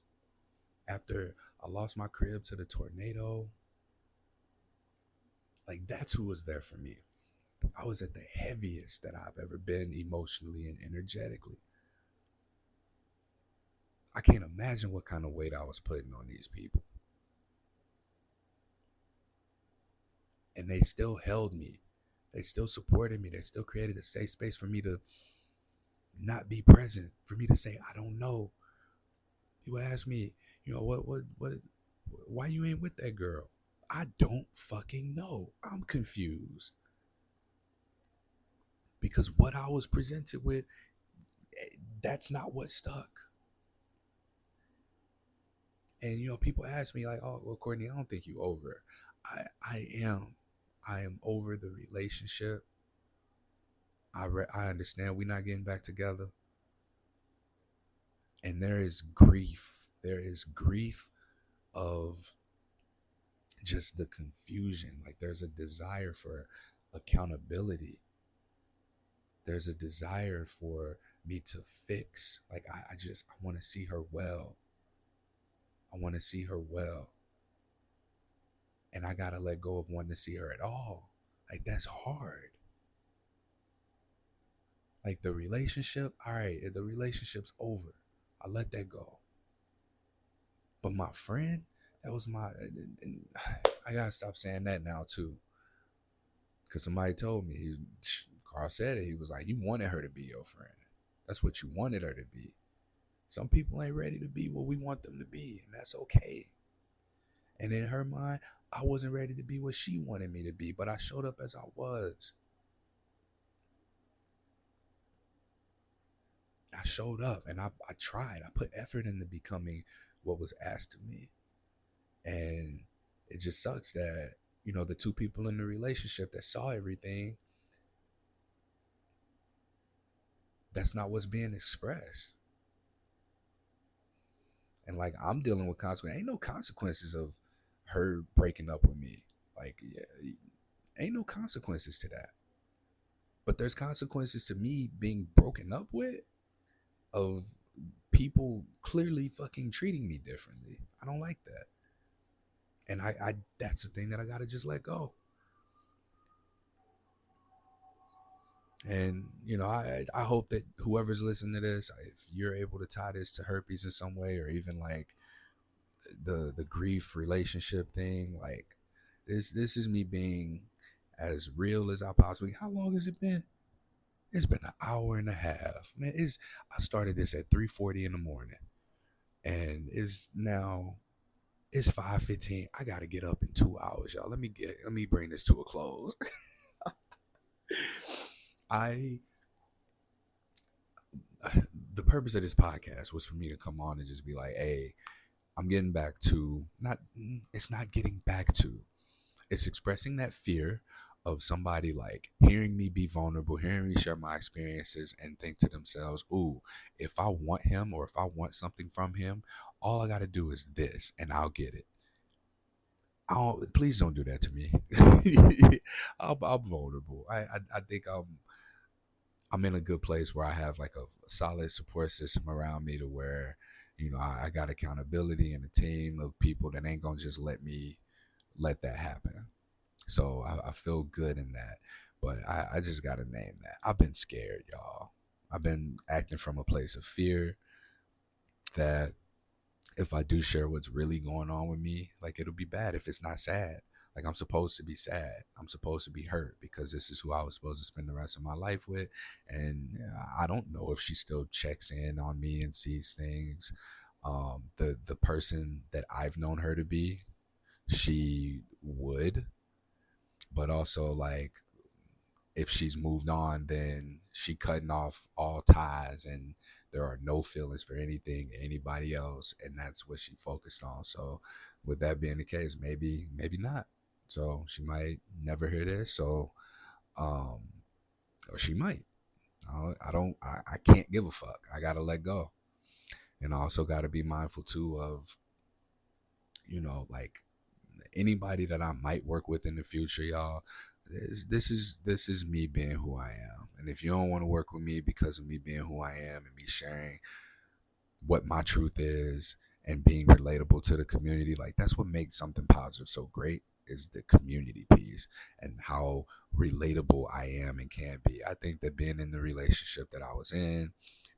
after I lost my crib to the tornado, like, that's who was there for me. I was at the heaviest that I've ever been emotionally and energetically. I can't imagine what kind of weight I was putting on these people. And they still held me. They still supported me. They still created a safe space for me to not be present, for me to say, I don't know. People ask me, why you ain't with that girl? I don't fucking know. I'm confused. Because what I was presented with, that's not what stuck. And people ask me like, "Oh, well, Courtney, I don't think you over it." I am. I am over the relationship. I understand we're not getting back together. And there is grief. There is grief of just the confusion. Like, there's a desire for accountability. There's a desire for me to fix. Like I want to see her well. I want to see her well. And I gotta let go of wanting to see her at all. Like that's hard. Like the relationship, all right, the relationship's over. I let that go. But my friend, that was my. And I gotta stop saying that now too, because somebody told me. Carl said it. He was like, "You wanted her to be your friend. That's what you wanted her to be. Some people ain't ready to be what we want them to be, and that's okay." And in her mind, I wasn't ready to be what she wanted me to be, but I showed up as I was. I showed up and I tried. I put effort into becoming what was asked of me. And it just sucks that, the two people in the relationship that saw everything, that's not what's being expressed. And like I'm dealing with consequences. Ain't no consequences of her breaking up with me. Like, yeah, ain't no consequences to that. But there's consequences to me being broken up with, of people clearly fucking treating me differently. I don't like that. And I that's the thing that I gotta just let go. And I hope that whoever's listening to this, if you're able to tie this to herpes in some way, or even like the grief relationship thing, like this is me being as real as I possibly. How long has it been? It's been an hour and a half, man. I started this at 3:40 in the morning, and it's 5:15. I gotta get up in 2 hours, y'all. Let me bring this to a close. I the purpose of this podcast was for me to come on and just be like, hey, I'm getting back to not. It's not getting back to. It's expressing that fear of somebody like hearing me be vulnerable, hearing me share my experiences, and think to themselves, "Ooh, if I want him or if I want something from him, all I got to do is this, and I'll get it." Please don't do that to me. I'm vulnerable. I think I'm in a good place where I have like a solid support system around me, to where I got accountability and a team of people that ain't gonna just let that happen. So I feel good in that. But I just gotta name that. I've been scared, y'all. I've been acting from a place of fear that if I do share what's really going on with me, like it'll be bad if it's not sad. Like I'm supposed to be sad. I'm supposed to be hurt because this is who I was supposed to spend the rest of my life with. And I don't know if she still checks in on me and sees things. The person that I've known her to be, she would. But also, like, if she's moved on, then she cutting off all ties, and there are no feelings for anything, anybody else, and that's what she focused on. So with that being the case, maybe not. So she might never hear this. So um or she might. I can't give a fuck. I gotta let go. And I also gotta be mindful too of, like, anybody that I might work with in the future, y'all. This is me being who I am. And if you don't want to work with me because of me being who I am and me sharing what my truth is and being relatable to the community, like that's what makes something positive so great, is the community piece and how relatable I am and can be. I think that being in the relationship that I was in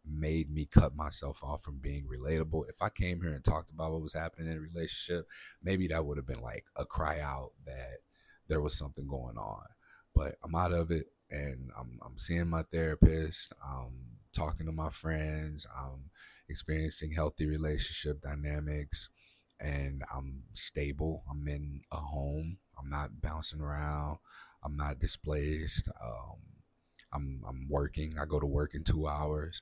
made me cut myself off from being relatable. If I came here and talked about what was happening in a relationship, maybe that would have been like a cry out that there was something going on. But I'm out of it, and I'm seeing my therapist. I'm talking to my friends. I'm experiencing healthy relationship dynamics, and I'm stable. I'm in a home. I'm not bouncing around. I'm not displaced. I'm working. I go to work in 2 hours.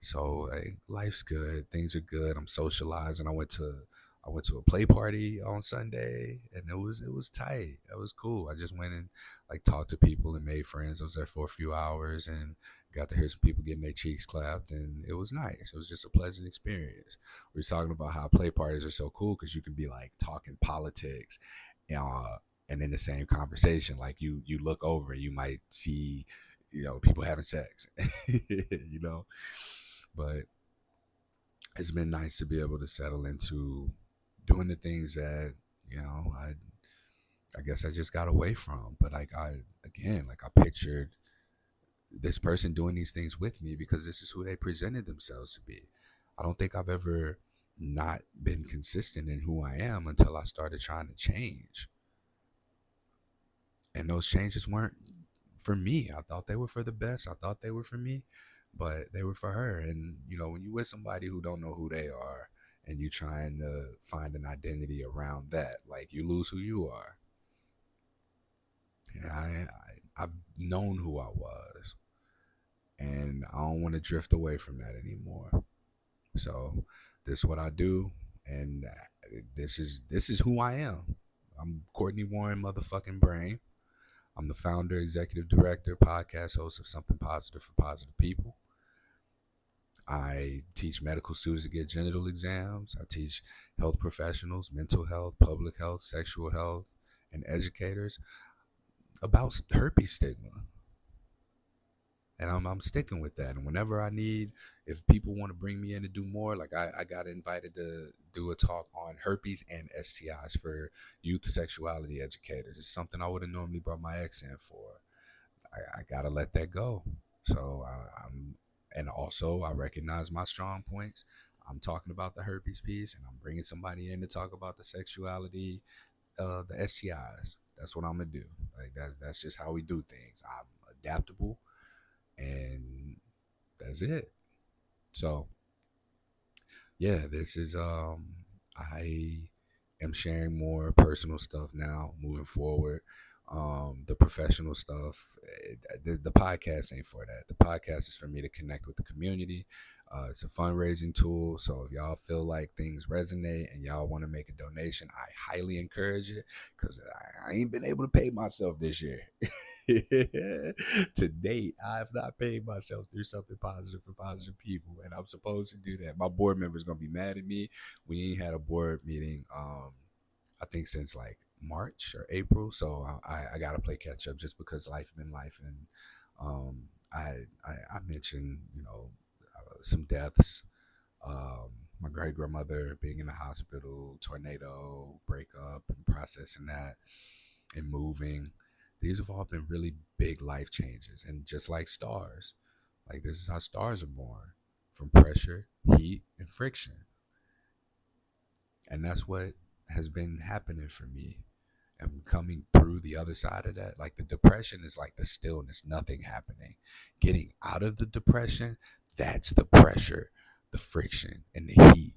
So hey, life's good. Things are good. I'm socializing. I went to a play party on Sunday, and it was tight. It was cool. I just went and like talked to people and made friends. I was there for a few hours and got to hear some people getting their cheeks clapped, and it was nice. It was just a pleasant experience. We were talking about how play parties are so cool because you can be like talking politics, uh, And in the same conversation, like you look over, you might see, people having sex, you know. But it's been nice to be able to settle into doing the things that I guess I just got away from. But like I pictured this person doing these things with me because this is who they presented themselves to be. I don't think I've ever not been consistent in who I am until I started trying to change. And those changes weren't for me. I thought they were for the best. I thought they were for me, but they were for her. And when you with somebody who don't know who they are and you trying to find an identity around that, like you lose who you are. And I've known who I was, and I don't want to drift away from that anymore. So this is what I do, and this is who I am. I'm Courtney Warren, motherfucking brain. I'm the founder, executive director, podcast host of Something Positive for Positive People. I teach medical students to get genital exams. I teach health professionals, mental health, public health, sexual health, and educators about herpes stigma. And I'm sticking with that. And whenever I need, if people want to bring me in to do more, like I got invited to do a talk on herpes and STIs for youth sexuality educators. It's something I would have normally brought my ex in for. I got to let that go. So and also I recognize my strong points. I'm talking about the herpes piece, and I'm bringing somebody in to talk about the sexuality, the STIs. That's what I'm gonna do. Like that's just how we do things. I'm adaptable, and that's it. So yeah, this is I am sharing more personal stuff now moving forward. The professional stuff, the podcast ain't for that. The podcast is for me to connect with the community. It's a fundraising tool, so if y'all feel like things resonate and y'all want to make a donation, I highly encourage it because I ain't been able to pay myself this year. To date, I have not paid myself through Something Positive for Positive People, and I'm supposed to do that. My board member's gonna be mad at me. We ain't had a board meeting, I think since like March or April, so I gotta play catch up just because life been life, and I mentioned some deaths. My great grandmother being in the hospital, tornado, breakup, and processing that, and moving. These have all been really big life changes. And just like stars, like this is how stars are born, from pressure, heat, and friction. And that's what has been happening for me. And coming through the other side of that, like the depression is like the stillness, nothing happening. Getting out of the depression, that's the pressure, the friction, and the heat,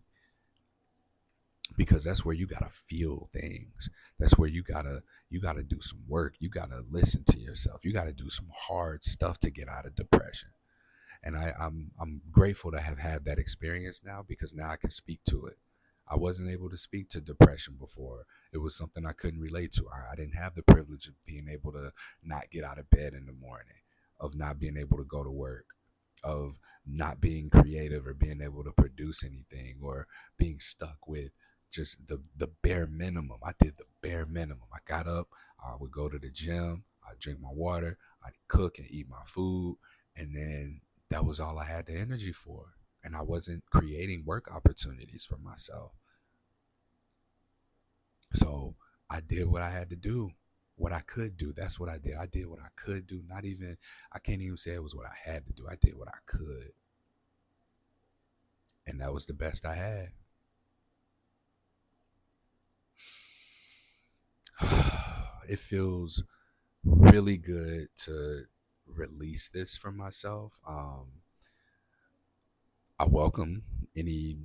because that's where you gotta feel things. That's where you gotta do some work. You gotta listen to yourself. You gotta do some hard stuff to get out of depression. And I'm grateful to have had that experience now, because now I can speak to it. I wasn't able to speak to depression before. It was something I couldn't relate to. I didn't have the privilege of being able to not get out of bed in the morning, of not being able to go to work, of not being creative or being able to produce anything, or being stuck with just the bare minimum. I did the bare minimum. I got up, I would go to the gym, I'd drink my water, I'd cook and eat my food, and then that was all I had the energy for. And I wasn't creating work opportunities for myself. So I did what I had to do, what I could do. That's what I did. I did what I could do. Not even, I can't even say it was what I had to do. I did what I could. And that was the best I had. It feels really good to release this from myself. I welcome any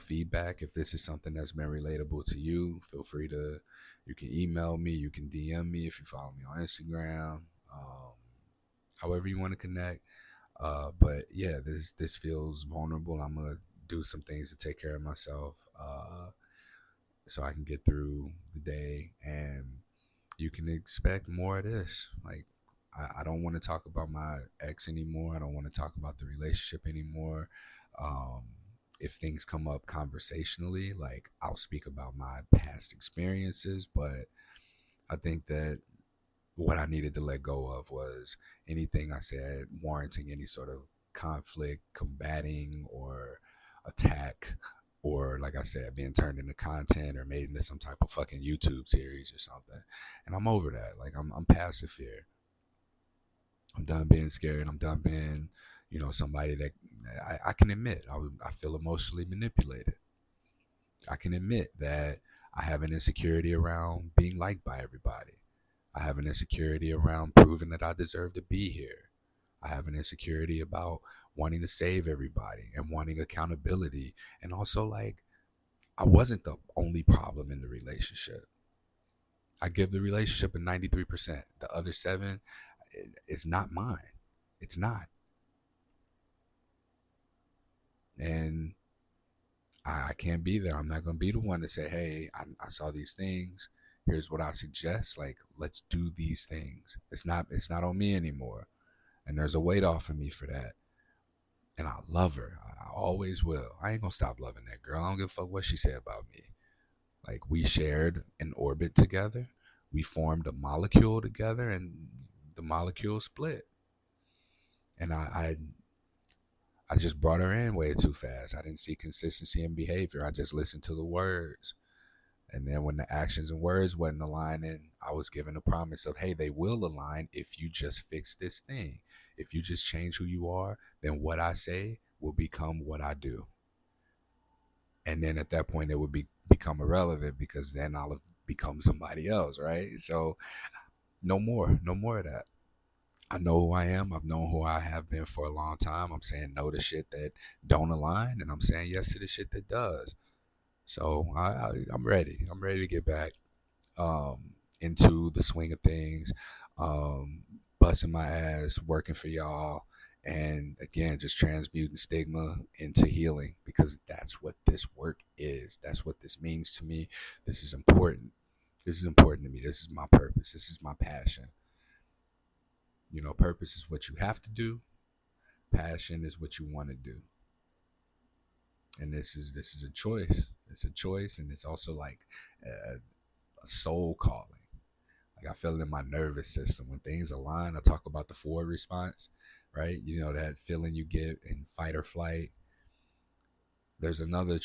feedback. If this is something that's been relatable to you, feel free to. You can email me. You can DM me if you follow me on Instagram. However you want to connect. But yeah, this feels vulnerable. I'm gonna do some things to take care of myself, so I can get through the day, and you can expect more of this. Like, I don't want to talk about my ex anymore. I don't want to talk about the relationship anymore. Um, if things come up conversationally, like I'll speak about my past experiences, but I think that what I needed to let go of was anything I said warranting any sort of conflict, combating, or attack, or like I said, being turned into content or made into some type of fucking YouTube series or something. And I'm over that. Like I'm past the fear. I'm done being scared. I'm done being, somebody that I can admit I feel emotionally manipulated. I can admit that I have an insecurity around being liked by everybody. I have an insecurity around proving that I deserve to be here. I have an insecurity about wanting to save everybody and wanting accountability. And also, like, I wasn't the only problem in the relationship. I give the relationship a 93%. The other seven, it's not mine. It's not. And I can't be there. I'm not going to be the one to say, hey, I saw these things. Here's what I suggest. Like, let's do these things. It's not on me anymore. And there's a weight off of me for that. And I love her. I always will. I ain't going to stop loving that girl. I don't give a fuck what she said about me. Like, we shared an orbit together. We formed a molecule together, and the molecule split. And I just brought her in way too fast. I didn't see consistency in behavior. I just listened to the words. And then when the actions and words wasn't aligning, I was given a promise of, hey, they will align if you just fix this thing. If you just change who you are, then what I say will become what I do. And then at that point, it would become irrelevant because then I'll have become somebody else, right? So no more of that. I know who I am. I've known who I have been for a long time. I'm saying no to shit that don't align, and I'm saying yes to the shit that does. So I'm ready. I'm ready to get back into the swing of things, um, busting my ass, working for y'all, and again, just transmuting stigma into healing because that's what this work is. That's what this means to me. This is important. This is important to me. This is my purpose. This is my passion. Purpose is what you have to do. Passion is what you want to do. And this is a choice. It's a choice, and it's also like a soul calling. Like I feel it in my nervous system when things align. I talk about the forward response, right? That feeling you get in fight or flight. There's another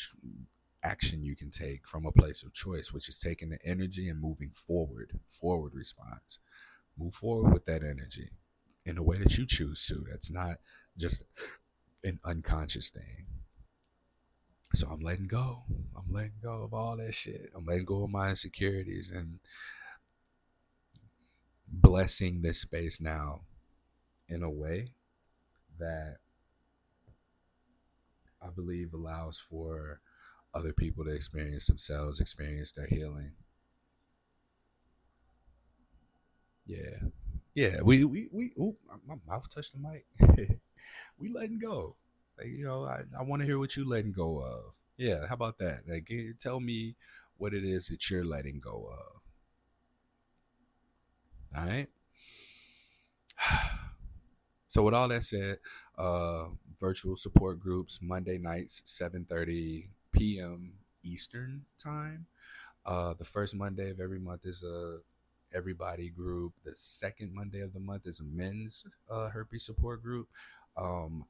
action you can take from a place of choice, which is taking the energy and moving forward response. Move forward with that energy in a way that you choose to. That's not just an unconscious thing. So I'm letting go. I'm letting go of all that shit. I'm letting go of my insecurities and blessing this space now in a way that I believe allows for other people to experience themselves, experience their healing. Yeah. Yeah. We ooh, my mouth touched the mic. We letting go. Like, I want to hear what you letting go of. Yeah. How about that? Like, tell me what it is that you're letting go of. All right. So with all that said, virtual support groups Monday nights 7:30 p.m. Eastern time. The first Monday of every month is a everybody group. The second Monday of the month is a men's herpes support group. Um,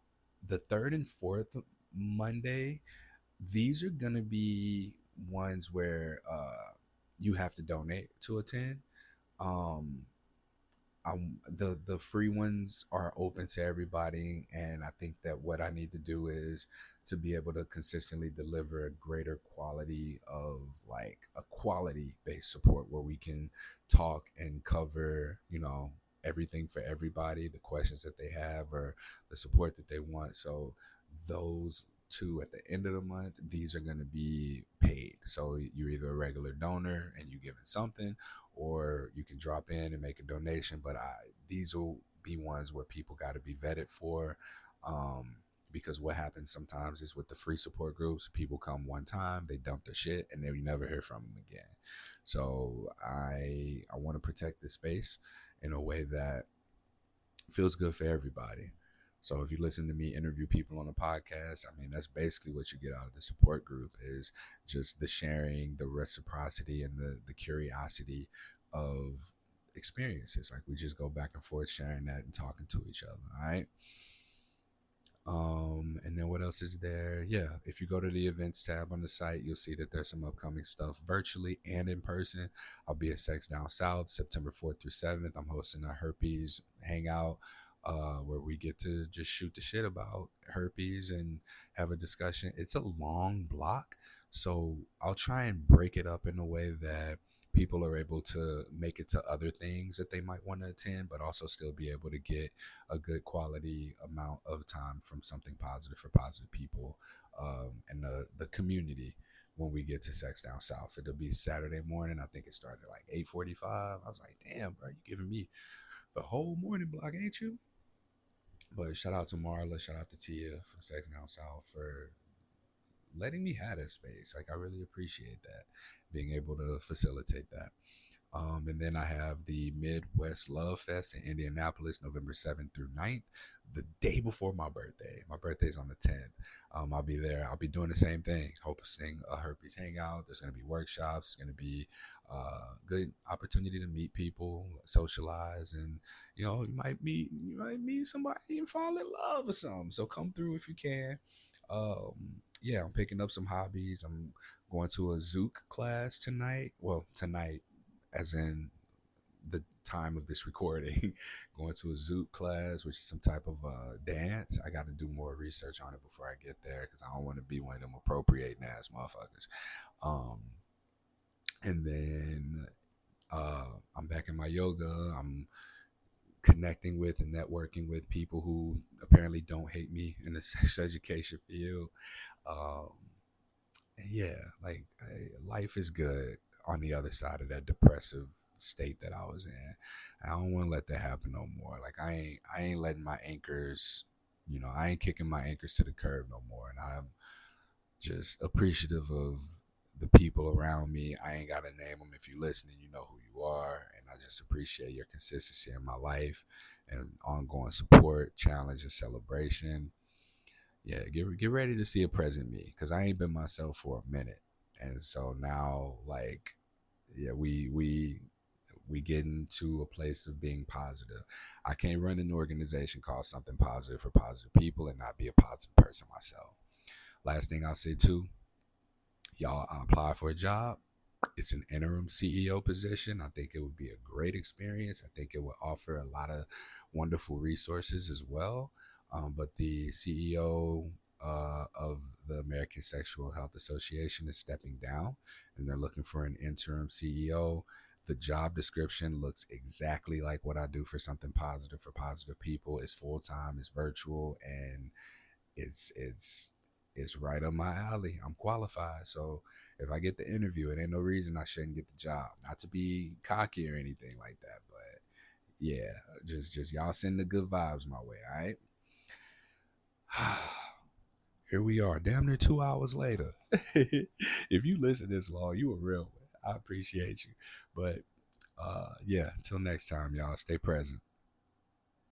the third and fourth Monday, these are gonna be ones where you have to donate to attend. Um, the free ones are open to everybody, and I think that what I need to do is to be able to consistently deliver a greater quality of like a quality based support where we can talk and cover everything for everybody, the questions that they have or the support that they want. So those two at the end of the month, these are going to be paid. So you're either a regular donor and you giving something, or you can drop in and make a donation. But these will be ones where people got to be vetted for, because what happens sometimes is with the free support groups, people come one time, they dump their shit, and then you never hear from them again. So I want to protect this space in a way that feels good for everybody. So if you listen to me interview people on a podcast, I mean, that's basically what you get out of the support group is just the sharing, the reciprocity, and the curiosity of experiences. Like we just go back and forth sharing that and talking to each other. All right. And then what else is there? Yeah, if you go to the events tab on the site, you'll see that there's some upcoming stuff virtually and in person. I'll be at Sex Down South September 4th through 7th. I'm hosting a herpes hangout where we get to just shoot the shit about herpes and have a discussion. It's a long block, so I'll try and break it up in a way that people are able to make it to other things that they might want to attend, but also still be able to get a good quality amount of time from something positive for positive people and the community when we get to Sex Down South. It'll be Saturday morning. I think it started at like 8:45. I was like, damn, bro, you giving me the whole morning block, ain't you? But shout out to Marla, shout out to Tia from Sex Down South for letting me have that space. Like I really appreciate that, being able to facilitate that. And then I have the Midwest Love Fest in Indianapolis, November 7th through 9th, the day before my birthday. My birthday's on the 10th. I'll be there. I'll be doing the same thing, hosting a herpes hangout. There's going to be workshops. It's going to be good opportunity to meet people, socialize, and you might meet somebody and fall in love or something. So come through if you can. Yeah, I'm picking up some hobbies. I'm going to a Zouk class tonight. Well, tonight, as in the time of this recording, going to a Zouk class, which is some type of dance. I got to do more research on it before I get there because I don't want to be one of them appropriating ass motherfuckers. Um, and then I'm back in my yoga. I'm connecting with and networking with people who apparently don't hate me in the sex education field. Um, and yeah, like life is good on the other side of that depressive state that I was in. I don't want to let that happen no more. Like I ain't letting my anchors, I ain't kicking my anchors to the curb no more. And I'm just appreciative of the people around me. I ain't got to name them. If you're listening, you know who you are. And I just appreciate your consistency in my life and ongoing support, challenge, and celebration. Yeah, get ready to see a present me because I ain't been myself for a minute. And so now, like, yeah, we get into a place of being positive. I can't run an organization called something positive for positive people and not be a positive person myself. Last thing I'll say too, y'all apply for a job. It's an interim CEO position. I think it would be a great experience. I think it would offer a lot of wonderful resources as well. But the CEO of the American Sexual Health Association is stepping down, and they're looking for an interim CEO. The job description looks exactly like what I do for something positive for positive people. It's full time, it's virtual, and it's right up my alley. I'm qualified. So if I get the interview, it ain't no reason I shouldn't get the job. Not to be cocky or anything like that, but yeah, just y'all send the good vibes my way, all right? Here we are, damn near 2 hours later. If you listen this long, you a real one. I appreciate you. But yeah, until next time, y'all, stay present.